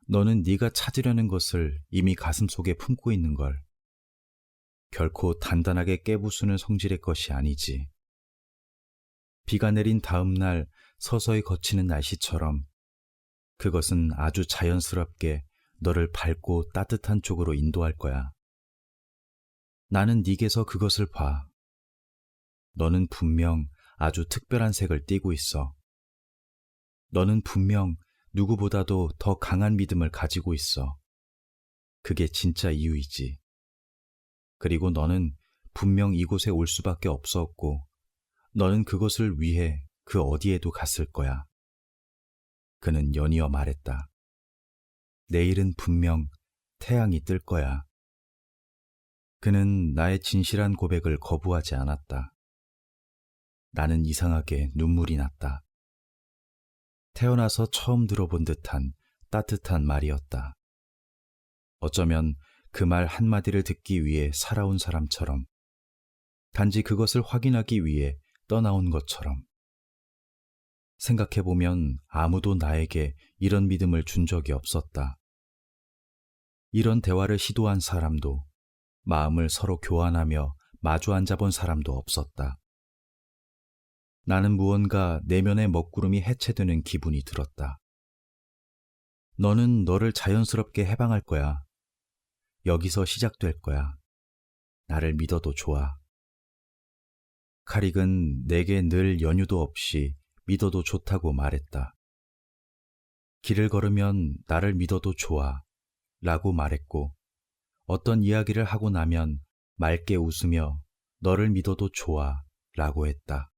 너는 네가 찾으려는 것을 이미 가슴속에 품고 있는 걸. 결코 단단하게 깨부수는 성질의 것이 아니지. 비가 내린 다음 날 서서히 거치는 날씨처럼 그것은 아주 자연스럽게 너를 밝고 따뜻한 쪽으로 인도할 거야. 나는 네게서 그것을 봐. 너는 분명 아주 특별한 색을 띠고 있어. 너는 분명 누구보다도 더 강한 믿음을 가지고 있어. 그게 진짜 이유이지. 그리고 너는 분명 이곳에 올 수밖에 없었고, 너는 그것을 위해 그 어디에도 갔을 거야. 그는 연이어 말했다. 내일은 분명 태양이 뜰 거야. 그는 나의 진실한 고백을 거부하지 않았다. 나는 이상하게 눈물이 났다. 태어나서 처음 들어본 듯한 따뜻한 말이었다. 어쩌면 그 말 한마디를 듣기 위해 살아온 사람처럼, 단지 그것을 확인하기 위해 떠나온 것처럼. 생각해보면 아무도 나에게 이런 믿음을 준 적이 없었다. 이런 대화를 시도한 사람도, 마음을 서로 교환하며 마주 앉아본 사람도 없었다. 나는 무언가 내면의 먹구름이 해체되는 기분이 들었다. 너는 너를 자연스럽게 해방할 거야. 여기서 시작될 거야. 나를 믿어도 좋아. 카릭은 내게 늘 연유도 없이 믿어도 좋다고 말했다. 길을 걸으면 나를 믿어도 좋아 라고 말했고, 어떤 이야기를 하고 나면 맑게 웃으며 너를 믿어도 좋아 라고 했다.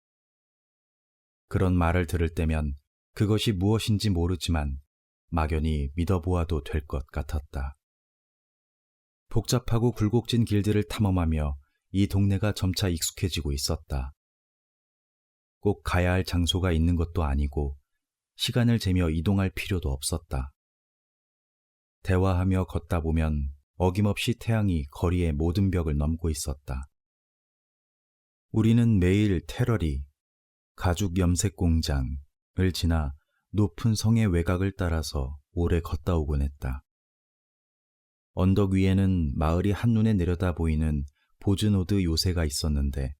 그런 말을 들을 때면 그것이 무엇인지 모르지만 막연히 믿어보아도 될 것 같았다. 복잡하고 굴곡진 길들을 탐험하며 이 동네가 점차 익숙해지고 있었다. 꼭 가야 할 장소가 있는 것도 아니고 시간을 재며 이동할 필요도 없었다. 대화하며 걷다 보면 어김없이 태양이 거리의 모든 벽을 넘고 있었다. 우리는 매일 테러리, 가죽 염색 공장을 지나 높은 성의 외곽을 따라서 오래 걷다 오곤 했다. 언덕 위에는 마을이 한눈에 내려다 보이는 보즈노드 요새가 있었는데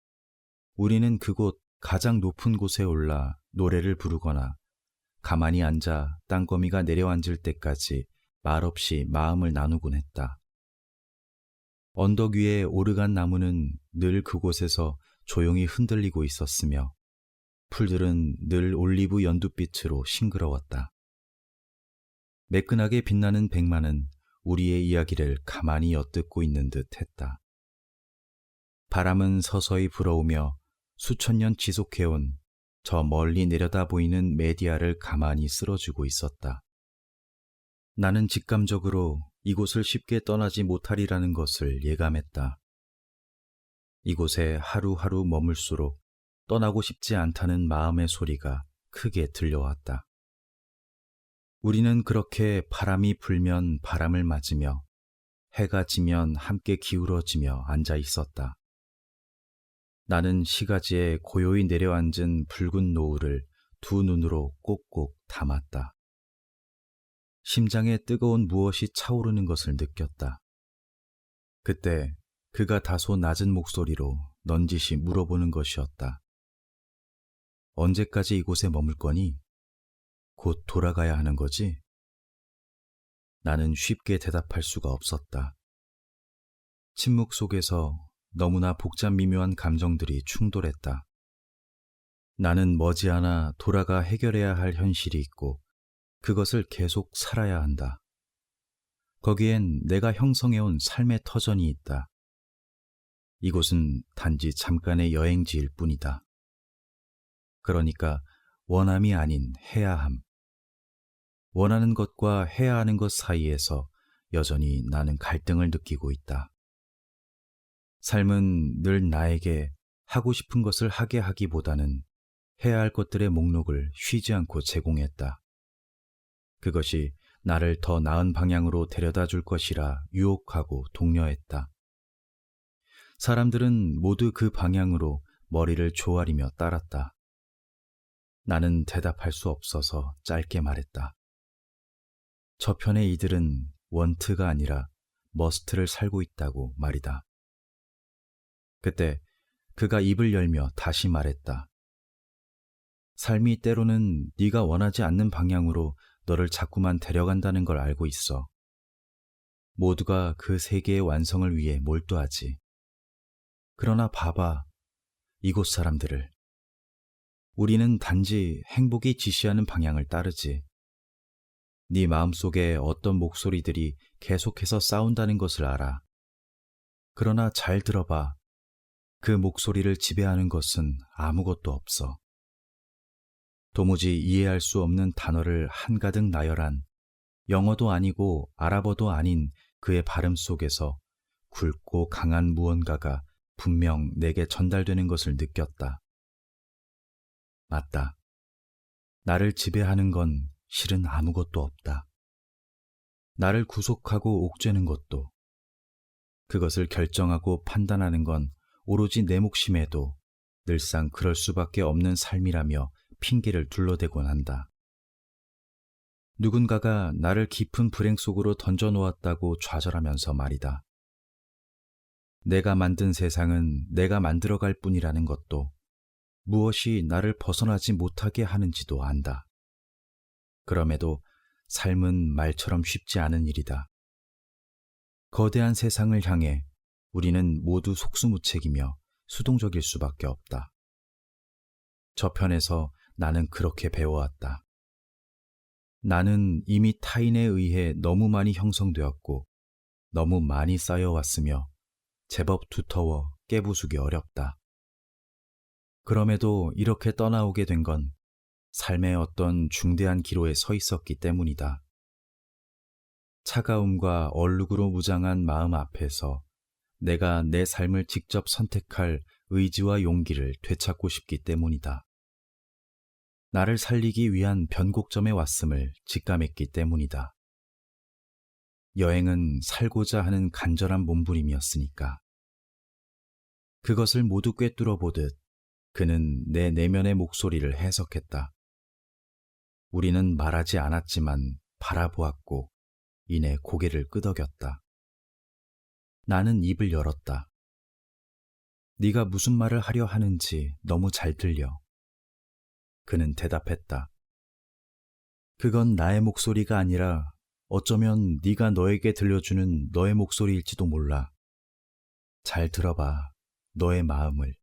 우리는 그곳 가장 높은 곳에 올라 노래를 부르거나 가만히 앉아 땅거미가 내려앉을 때까지 말없이 마음을 나누곤 했다. 언덕 위의 오르간 나무는 늘 그곳에서 조용히 흔들리고 있었으며 풀들은 늘 올리브 연두빛으로 싱그러웠다. 매끈하게 빛나는 백마는 우리의 이야기를 가만히 엿듣고 있는 듯 했다. 바람은 서서히 불어오며 수천 년 지속해온 저 멀리 내려다 보이는 메디아를 가만히 쓸어주고 있었다. 나는 직감적으로 이곳을 쉽게 떠나지 못하리라는 것을 예감했다. 이곳에 하루하루 머물수록 떠나고 싶지 않다는 마음의 소리가 크게 들려왔다. 우리는 그렇게 바람이 불면 바람을 맞으며 해가 지면 함께 기울어지며 앉아 있었다. 나는 시가지에 고요히 내려앉은 붉은 노을을 두 눈으로 꼭꼭 담았다. 심장에 뜨거운 무엇이 차오르는 것을 느꼈다. 그때 그가 다소 낮은 목소리로 넌지시 물어보는 것이었다. 언제까지 이곳에 머물 거니? 곧 돌아가야 하는 거지? 나는 쉽게 대답할 수가 없었다. 침묵 속에서 너무나 복잡 미묘한 감정들이 충돌했다. 나는 머지않아 돌아가 해결해야 할 현실이 있고 그것을 계속 살아야 한다. 거기엔 내가 형성해온 삶의 터전이 있다. 이곳은 단지 잠깐의 여행지일 뿐이다. 그러니까 원함이 아닌 해야함. 원하는 것과 해야 하는 것 사이에서 여전히 나는 갈등을 느끼고 있다. 삶은 늘 나에게 하고 싶은 것을 하게 하기보다는 해야 할 것들의 목록을 쉬지 않고 제공했다. 그것이 나를 더 나은 방향으로 데려다 줄 것이라 유혹하고 독려했다. 사람들은 모두 그 방향으로 머리를 조아리며 따랐다. 나는 대답할 수 없어서 짧게 말했다. 저편의 이들은 원트가 아니라 머스트를 살고 있다고 말이다. 그때 그가 입을 열며 다시 말했다. 삶이 때로는 네가 원하지 않는 방향으로 너를 자꾸만 데려간다는 걸 알고 있어. 모두가 그 세계의 완성을 위해 몰두하지. 그러나 봐봐, 이곳 사람들을. 우리는 단지 행복이 지시하는 방향을 따르지. 네 마음속에 어떤 목소리들이 계속해서 싸운다는 것을 알아. 그러나 잘 들어봐. 그 목소리를 지배하는 것은 아무것도 없어. 도무지 이해할 수 없는 단어를 한가득 나열한 영어도 아니고 아랍어도 아닌 그의 발음 속에서 굵고 강한 무언가가 분명 내게 전달되는 것을 느꼈다. 맞다. 나를 지배하는 건 실은 아무것도 없다. 나를 구속하고 옥죄는 것도, 그것을 결정하고 판단하는 건 오로지 내 몫임에도 늘상 그럴 수밖에 없는 삶이라며 핑계를 둘러대곤 한다. 누군가가 나를 깊은 불행 속으로 던져놓았다고 좌절하면서 말이다. 내가 만든 세상은 내가 만들어갈 뿐이라는 것도, 무엇이 나를 벗어나지 못하게 하는지도 안다. 그럼에도 삶은 말처럼 쉽지 않은 일이다. 거대한 세상을 향해 우리는 모두 속수무책이며 수동적일 수밖에 없다. 저편에서 나는 그렇게 배워왔다. 나는 이미 타인에 의해 너무 많이 형성되었고 너무 많이 쌓여왔으며 제법 두터워 깨부수기 어렵다. 그럼에도 이렇게 떠나오게 된 건 삶의 어떤 중대한 기로에 서 있었기 때문이다. 차가움과 얼룩으로 무장한 마음 앞에서 내가 내 삶을 직접 선택할 의지와 용기를 되찾고 싶기 때문이다. 나를 살리기 위한 변곡점에 왔음을 직감했기 때문이다. 여행은 살고자 하는 간절한 몸부림이었으니까. 그것을 모두 꿰뚫어 보듯 그는 내 내면의 목소리를 해석했다. 우리는 말하지 않았지만 바라보았고 이내 고개를 끄덕였다. 나는 입을 열었다. 네가 무슨 말을 하려 하는지 너무 잘 들려. 그는 대답했다. 그건 나의 목소리가 아니라 어쩌면 네가 너에게 들려주는 너의 목소리일지도 몰라. 잘 들어봐, 너의 마음을.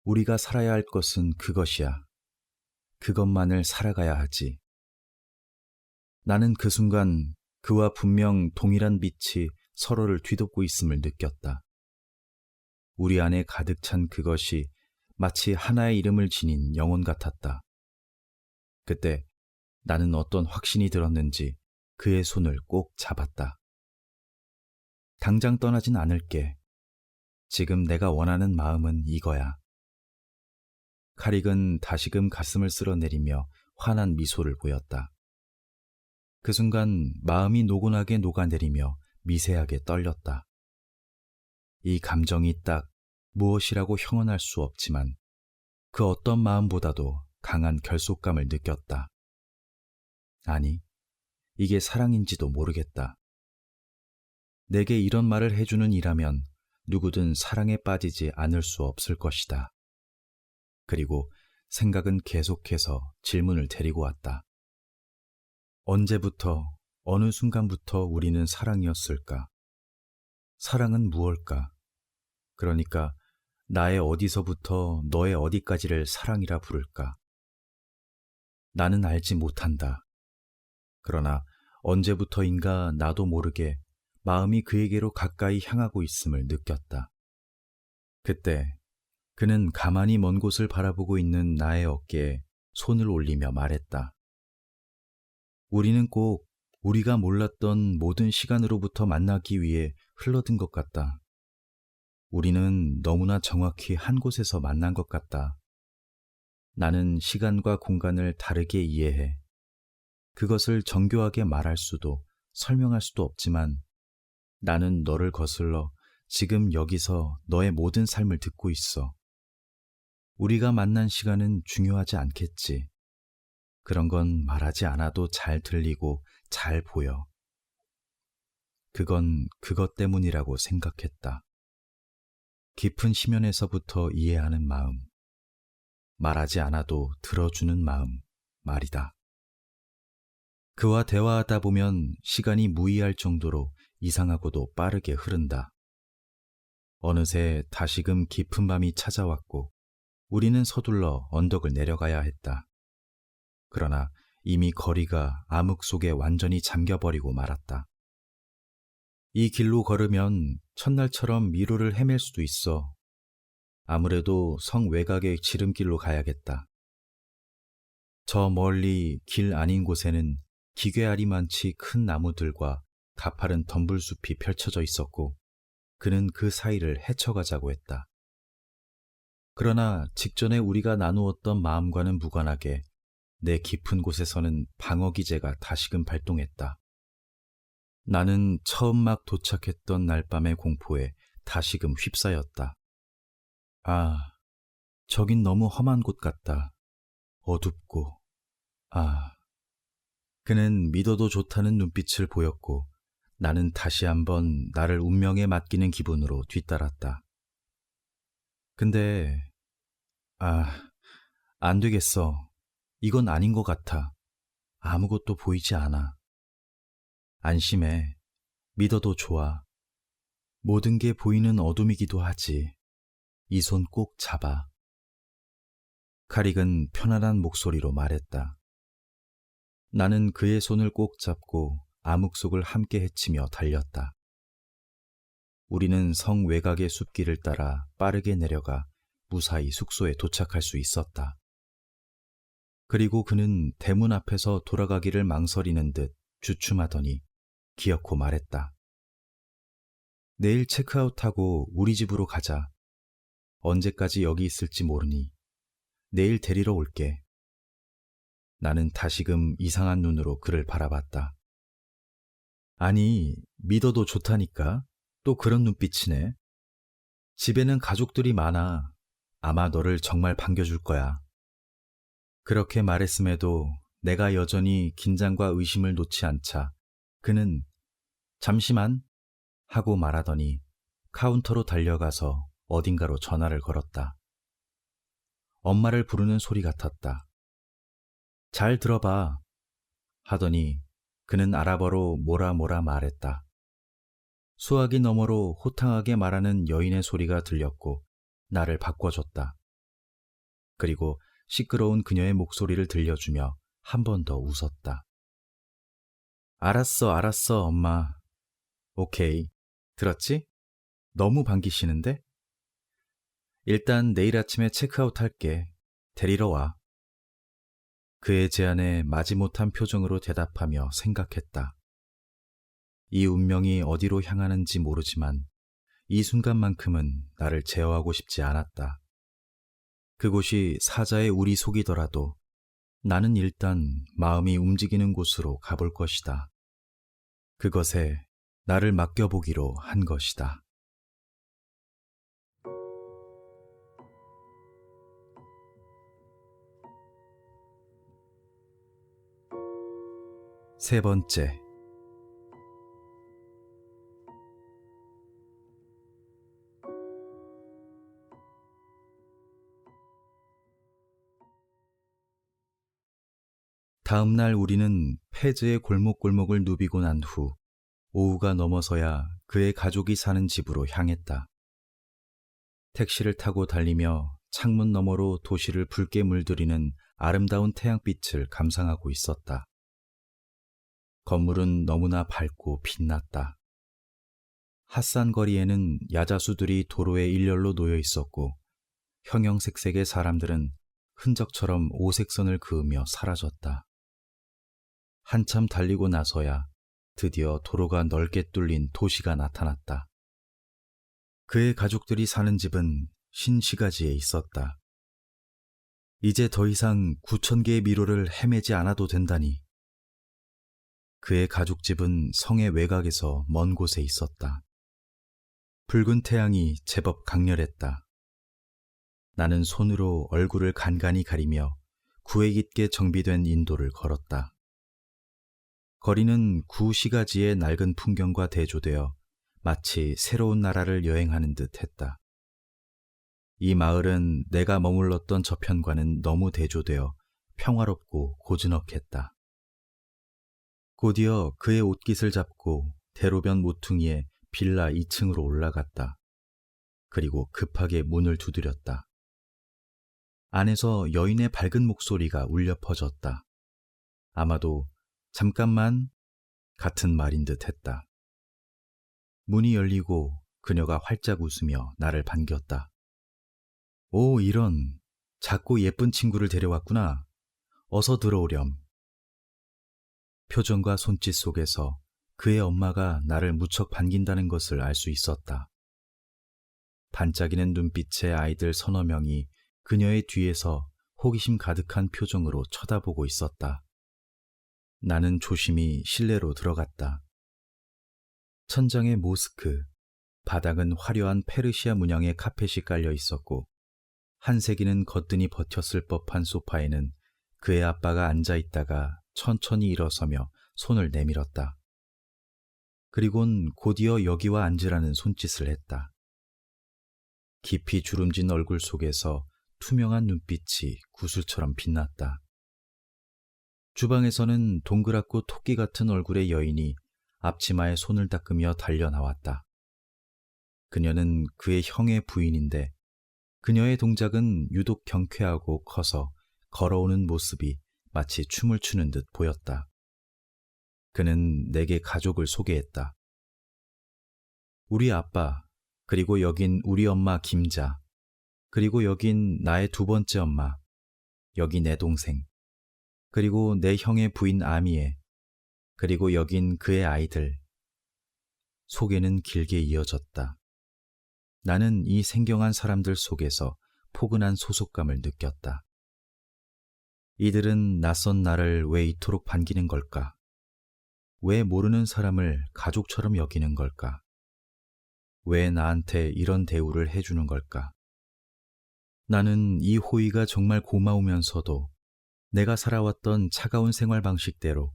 우리가 살아야 할 것은 그것이야. 그것만을 살아가야 하지. 나는 그 순간 그와 분명 동일한 빛이 서로를 뒤덮고 있음을 느꼈다. 우리 안에 가득 찬 그것이 마치 하나의 이름을 지닌 영혼 같았다. 그때 나는 어떤 확신이 들었는지 그의 손을 꼭 잡았다. 당장 떠나진 않을게. 지금 내가 원하는 마음은 이거야. 카릭은 다시금 가슴을 쓸어내리며 환한 미소를 보였다. 그 순간 마음이 노곤하게 녹아내리며 미세하게 떨렸다. 이 감정이 딱 무엇이라고 형언할 수 없지만 그 어떤 마음보다도 강한 결속감을 느꼈다. 아니, 이게 사랑인지도 모르겠다. 내게 이런 말을 해주는 이라면 누구든 사랑에 빠지지 않을 수 없을 것이다. 그리고 생각은 계속해서 질문을 데리고 왔다. 언제부터, 어느 순간부터 우리는 사랑이었을까? 사랑은 무엇일까? 그러니까 나의 어디서부터 너의 어디까지를 사랑이라 부를까? 나는 알지 못한다. 그러나 언제부터인가 나도 모르게 마음이 그에게로 가까이 향하고 있음을 느꼈다. 그때 그는 가만히 먼 곳을 바라보고 있는 나의 어깨에 손을 올리며 말했다. 우리는 꼭 우리가 몰랐던 모든 시간으로부터 만나기 위해 흘러든 것 같다. 우리는 너무나 정확히 한 곳에서 만난 것 같다. 나는 시간과 공간을 다르게 이해해. 그것을 정교하게 말할 수도 설명할 수도 없지만 나는 너를 거슬러 지금 여기서 너의 모든 삶을 듣고 있어. 우리가 만난 시간은 중요하지 않겠지. 그런 건 말하지 않아도 잘 들리고 잘 보여. 그건 그것 때문이라고 생각했다. 깊은 심연에서부터 이해하는 마음, 말하지 않아도 들어주는 마음 말이다. 그와 대화하다 보면 시간이 무의할 정도로 이상하고도 빠르게 흐른다. 어느새 다시금 깊은 밤이 찾아왔고 우리는 서둘러 언덕을 내려가야 했다. 그러나 이미 거리가 암흑 속에 완전히 잠겨버리고 말았다. 이 길로 걸으면 첫날처럼 미로를 헤맬 수도 있어. 아무래도 성 외곽의 지름길로 가야겠다. 저 멀리 길 아닌 곳에는 기괴아리만치 큰 나무들과 가파른 덤불숲이 펼쳐져 있었고 그는 그 사이를 헤쳐가자고 했다. 그러나 직전에 우리가 나누었던 마음과는 무관하게 내 깊은 곳에서는 방어기제가 다시금 발동했다. 나는 처음 막 도착했던 날밤의 공포에 다시금 휩싸였다. 아, 저긴 너무 험한 곳 같다. 어둡고, 그는 믿어도 좋다는 눈빛을 보였고 나는 다시 한번 나를 운명에 맡기는 기분으로 뒤따랐다. 근데, 안 되겠어. 이건 아닌 것 같아. 아무것도 보이지 않아. 안심해. 믿어도 좋아. 모든 게 보이는 어둠이기도 하지. 이 손 꼭 잡아. 카릭은 편안한 목소리로 말했다. 나는 그의 손을 꼭 잡고 암흑 속을 함께 헤치며 달렸다. 우리는 성 외곽의 숲길을 따라 빠르게 내려가 무사히 숙소에 도착할 수 있었다. 그리고 그는 대문 앞에서 돌아가기를 망설이는 듯 주춤하더니 기어코 말했다. 내일 체크아웃하고 우리 집으로 가자. 언제까지 여기 있을지 모르니 내일 데리러 올게. 나는 다시금 이상한 눈으로 그를 바라봤다. 아니, 믿어도 좋다니까. 또 그런 눈빛이네. 집에는 가족들이 많아. 아마 너를 정말 반겨줄 거야. 그렇게 말했음에도 내가 여전히 긴장과 의심을 놓지 않자 그는 잠시만 하고 말하더니 카운터로 달려가서 어딘가로 전화를 걸었다. 엄마를 부르는 소리 같았다. 잘 들어봐 하더니 그는 아랍어로 뭐라 말했다. 수화기 너머로 호탕하게 말하는 여인의 소리가 들렸고 나를 바꿔줬다. 그리고 시끄러운 그녀의 목소리를 들려주며 한 번 더 웃었다. 알았어, 엄마. 오케이. 들었지? 너무 반기시는데? 일단 내일 아침에 체크아웃 할게. 데리러 와. 그의 제안에 마지못한 표정으로 대답하며 생각했다. 이 운명이 어디로 향하는지 모르지만 이 순간만큼은 나를 제어하고 싶지 않았다. 그곳이 사자의 우리 속이더라도 나는 일단 마음이 움직이는 곳으로 가볼 것이다. 그것에 나를 맡겨보기로 한 것이다. 세 번째. 다음 날 우리는 페즈의 골목골목을 누비고 난 후 오후가 넘어서야 그의 가족이 사는 집으로 향했다. 택시를 타고 달리며 창문 너머로 도시를 붉게 물들이는 아름다운 태양빛을 감상하고 있었다. 건물은 너무나 밝고 빛났다. 핫산 거리에는 야자수들이 도로에 일렬로 놓여 있었고 형형색색의 사람들은 흔적처럼 오색선을 그으며 사라졌다. 한참 달리고 나서야 드디어 도로가 넓게 뚫린 도시가 나타났다. 그의 가족들이 사는 집은 신시가지에 있었다. 이제 더 이상 9,000개의 미로를 헤매지 않아도 된다니. 그의 가족집은 성의 외곽에서 먼 곳에 있었다. 붉은 태양이 제법 강렬했다. 나는 손으로 얼굴을 간간히 가리며 구획 있게 정비된 인도를 걸었다. 거리는 구시가지의 낡은 풍경과 대조되어 마치 새로운 나라를 여행하는 듯 했다. 이 마을은 내가 머물렀던 저편과는 너무 대조되어 평화롭고 고즈넉했다. 곧이어 그의 옷깃을 잡고 대로변 모퉁이에 빌라 2층으로 올라갔다. 그리고 급하게 문을 두드렸다. 안에서 여인의 밝은 목소리가 울려 퍼졌다. 아마도 잠깐만 같은 말인 듯 했다. 문이 열리고 그녀가 활짝 웃으며 나를 반겼다. 오, 이런 작고 예쁜 친구를 데려왔구나. 어서 들어오렴. 표정과 손짓 속에서 그의 엄마가 나를 무척 반긴다는 것을 알 수 있었다. 반짝이는 눈빛의 아이들 서너 명이 그녀의 뒤에서 호기심 가득한 표정으로 쳐다보고 있었다. 나는 조심히 실내로 들어갔다. 천장에 모스크, 바닥은 화려한 페르시아 문양의 카펫이 깔려 있었고 한세기는 거뜬히 버텼을 법한 소파에는 그의 아빠가 앉아 있다가 천천히 일어서며 손을 내밀었다. 그리곤 곧이어 여기와 앉으라는 손짓을 했다. 깊이 주름진 얼굴 속에서 투명한 눈빛이 구슬처럼 빛났다. 주방에서는 동그랗고 토끼 같은 얼굴의 여인이 앞치마에 손을 닦으며 달려나왔다. 그녀는 그의 형의 부인인데 그녀의 동작은 유독 경쾌하고 커서 걸어오는 모습이 마치 춤을 추는 듯 보였다. 그는 내게 가족을 소개했다. 우리 아빠, 그리고 여긴 우리 엄마 김자, 그리고 여긴 나의 두 번째 엄마, 여기 내 동생, 그리고 내 형의 부인 아미에, 그리고 여긴 그의 아이들. 소개는 길게 이어졌다. 나는 이 생경한 사람들 속에서 포근한 소속감을 느꼈다. 이들은 낯선 나를 왜 이토록 반기는 걸까? 왜 모르는 사람을 가족처럼 여기는 걸까? 왜 나한테 이런 대우를 해주는 걸까? 나는 이 호의가 정말 고마우면서도 내가 살아왔던 차가운 생활 방식대로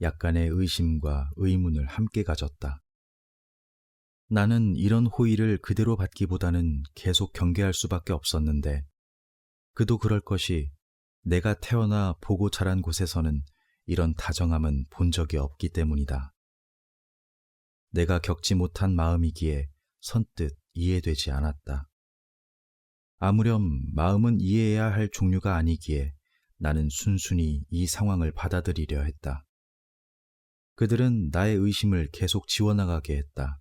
약간의 의심과 의문을 함께 가졌다. 나는 이런 호의를 그대로 받기보다는 계속 경계할 수밖에 없었는데 그도 그럴 것이 내가 태어나 보고 자란 곳에서는 이런 다정함은 본 적이 없기 때문이다. 내가 겪지 못한 마음이기에 선뜻 이해되지 않았다. 아무렴 마음은 이해해야 할 종류가 아니기에 나는 순순히 이 상황을 받아들이려 했다. 그들은 나의 의심을 계속 지워나가게 했다.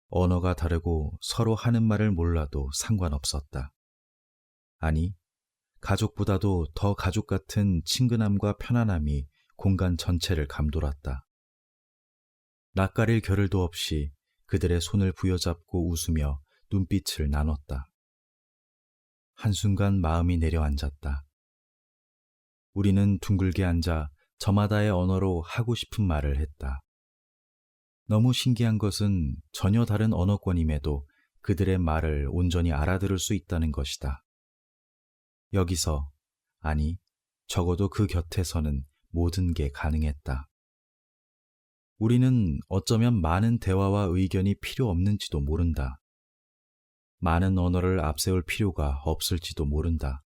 언어가 다르고 서로 하는 말을 몰라도 상관없었다. 아니, 가족보다도 더 가족 같은 친근함과 편안함이 공간 전체를 감돌았다. 낯가릴 겨를도 없이 그들의 손을 부여잡고 웃으며 눈빛을 나눴다. 한순간 마음이 내려앉았다. 우리는 둥글게 앉아 저마다의 언어로 하고 싶은 말을 했다. 너무 신기한 것은 전혀 다른 언어권임에도 그들의 말을 온전히 알아들을 수 있다는 것이다. 여기서, 아니, 적어도 그 곁에서는 모든 게 가능했다. 우리는 어쩌면 많은 대화와 의견이 필요 없는지도 모른다. 많은 언어를 앞세울 필요가 없을지도 모른다.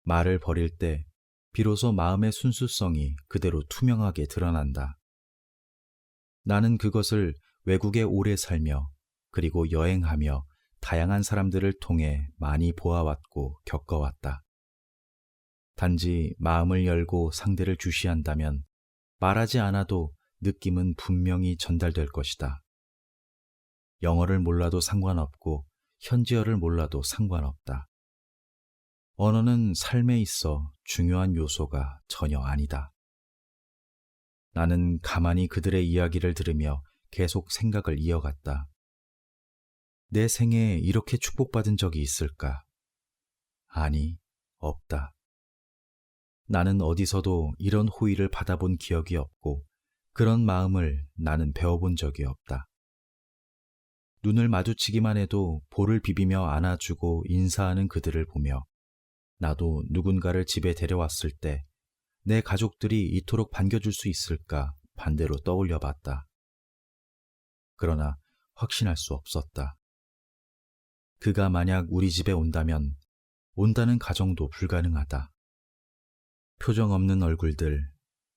말을 버릴 때 비로소 마음의 순수성이 그대로 투명하게 드러난다. 나는 그것을 외국에 오래 살며 그리고 여행하며 다양한 사람들을 통해 많이 보아왔고 겪어왔다. 단지 마음을 열고 상대를 주시한다면 말하지 않아도 느낌은 분명히 전달될 것이다. 영어를 몰라도 상관없고 현지어를 몰라도 상관없다. 언어는 삶에 있어 중요한 요소가 전혀 아니다. 나는 가만히 그들의 이야기를 들으며 계속 생각을 이어갔다. 내 생에 이렇게 축복받은 적이 있을까? 아니, 없다. 나는 어디서도 이런 호의를 받아본 기억이 없고 그런 마음을 나는 배워본 적이 없다. 눈을 마주치기만 해도 볼을 비비며 안아주고 인사하는 그들을 보며 나도 누군가를 집에 데려왔을 때 내 가족들이 이토록 반겨줄 수 있을까 반대로 떠올려 봤다. 그러나 확신할 수 없었다. 그가 만약 우리 집에 온다면 온다는 가정도 불가능하다. 표정 없는 얼굴들,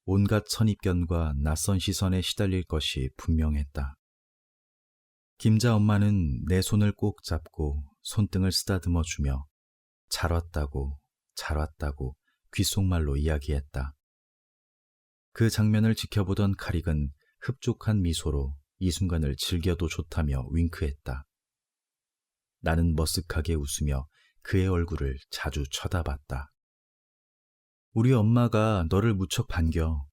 온갖 선입견과 낯선 시선에 시달릴 것이 분명했다. 김자 엄마는 내 손을 꼭 잡고 손등을 쓰다듬어 주며 잘 왔다고 잘 왔다고 귓속말로 이야기했다. 그 장면을 지켜보던 카릭은 흡족한 미소로 이 순간을 즐겨도 좋다며 윙크했다. 나는 머쓱하게 웃으며 그의 얼굴을 자주 쳐다봤다. 우리 엄마가 너를 무척 반겨.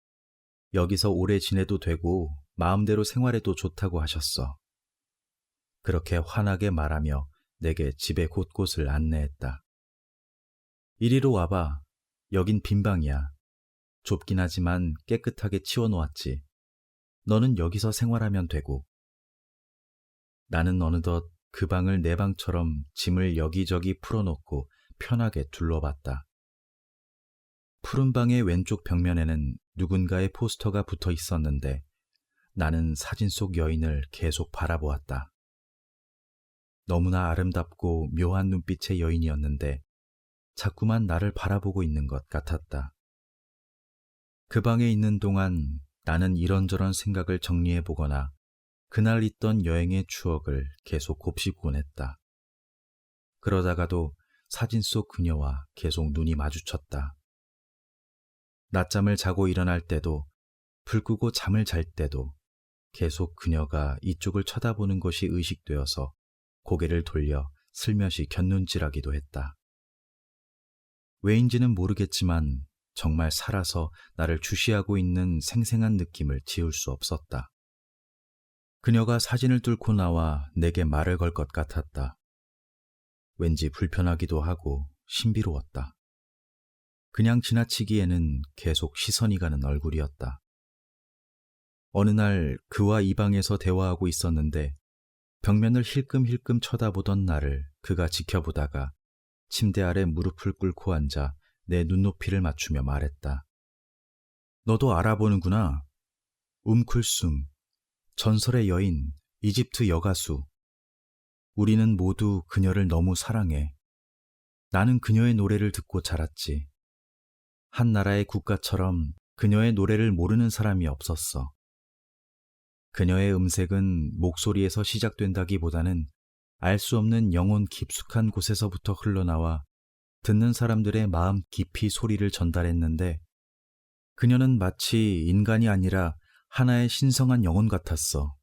여기서 오래 지내도 되고 마음대로 생활해도 좋다고 하셨어. 그렇게 환하게 말하며 내게 집의 곳곳을 안내했다. 이리로 와봐. 여긴 빈 방이야. 좁긴 하지만 깨끗하게 치워놓았지. 너는 여기서 생활하면 되고. 나는 어느덧 그 방을 내 방처럼 짐을 여기저기 풀어놓고 편하게 둘러봤다. 푸른 방의 왼쪽 벽면에는 누군가의 포스터가 붙어 있었는데 나는 사진 속 여인을 계속 바라보았다. 너무나 아름답고 묘한 눈빛의 여인이었는데 자꾸만 나를 바라보고 있는 것 같았다. 그 방에 있는 동안 나는 이런저런 생각을 정리해보거나 그날 있던 여행의 추억을 계속 곱씹곤 했다. 그러다가도 사진 속 그녀와 계속 눈이 마주쳤다. 낮잠을 자고 일어날 때도 불 끄고 잠을 잘 때도 계속 그녀가 이쪽을 쳐다보는 것이 의식되어서 고개를 돌려 슬며시 곁눈질하기도 했다. 왜인지는 모르겠지만 정말 살아서 나를 주시하고 있는 생생한 느낌을 지울 수 없었다. 그녀가 사진을 뚫고 나와 내게 말을 걸 것 같았다. 왠지 불편하기도 하고 신비로웠다. 그냥 지나치기에는 계속 시선이 가는 얼굴이었다. 어느 날 그와 이 방에서 대화하고 있었는데 벽면을 힐끔힐끔 쳐다보던 나를 그가 지켜보다가 침대 아래 무릎을 꿇고 앉아 내 눈높이를 맞추며 말했다. 너도 알아보는구나. 쿨숨, 전설의 여인, 이집트 여가수. 우리는 모두 그녀를 너무 사랑해. 나는 그녀의 노래를 듣고 자랐지. 한 나라의 국가처럼 그녀의 노래를 모르는 사람이 없었어. 그녀의 음색은 목소리에서 시작된다기보다는 알 수 없는 영혼 깊숙한 곳에서부터 흘러나와 듣는 사람들의 마음 깊이 소리를 전달했는데 그녀는 마치 인간이 아니라 하나의 신성한 영혼 같았어.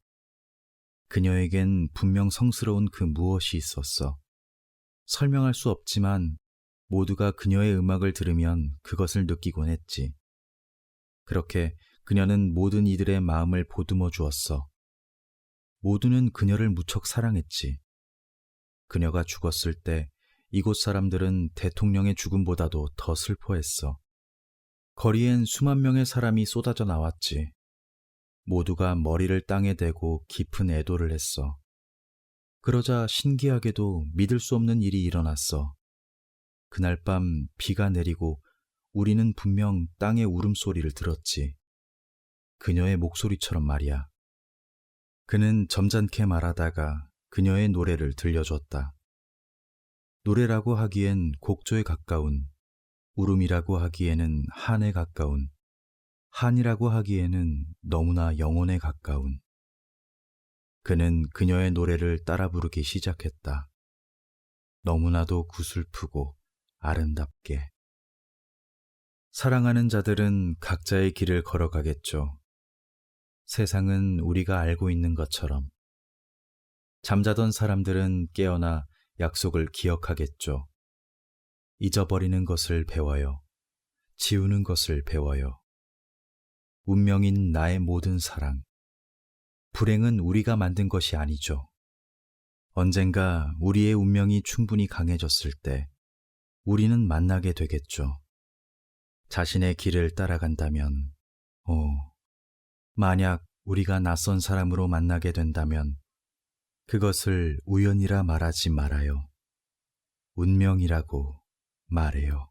그녀에겐 분명 성스러운 그 무엇이 있었어. 설명할 수 없지만 모두가 그녀의 음악을 들으면 그것을 느끼곤 했지. 그렇게 그녀는 모든 이들의 마음을 보듬어 주었어. 모두는 그녀를 무척 사랑했지. 그녀가 죽었을 때 이곳 사람들은 대통령의 죽음보다도 더 슬퍼했어. 거리엔 수만 명의 사람이 쏟아져 나왔지. 모두가 머리를 땅에 대고 깊은 애도를 했어. 그러자 신기하게도 믿을 수 없는 일이 일어났어. 그날 밤 비가 내리고 우리는 분명 땅의 울음소리를 들었지. 그녀의 목소리처럼 말이야. 그는 점잖게 말하다가 그녀의 노래를 들려줬다. 노래라고 하기엔 곡조에 가까운, 울음이라고 하기에는 한에 가까운, 한이라고 하기에는 너무나 영혼에 가까운. 그는 그녀의 노래를 따라 부르기 시작했다. 너무나도 구슬프고 아름답게. 사랑하는 자들은 각자의 길을 걸어가겠죠. 세상은 우리가 알고 있는 것처럼. 잠자던 사람들은 깨어나 약속을 기억하겠죠. 잊어버리는 것을 배워요. 지우는 것을 배워요. 운명인 나의 모든 사랑. 불행은 우리가 만든 것이 아니죠. 언젠가 우리의 운명이 충분히 강해졌을 때 우리는 만나게 되겠죠. 자신의 길을 따라간다면, 만약 우리가 낯선 사람으로 만나게 된다면 그것을 우연이라 말하지 말아요. 운명이라고 말해요.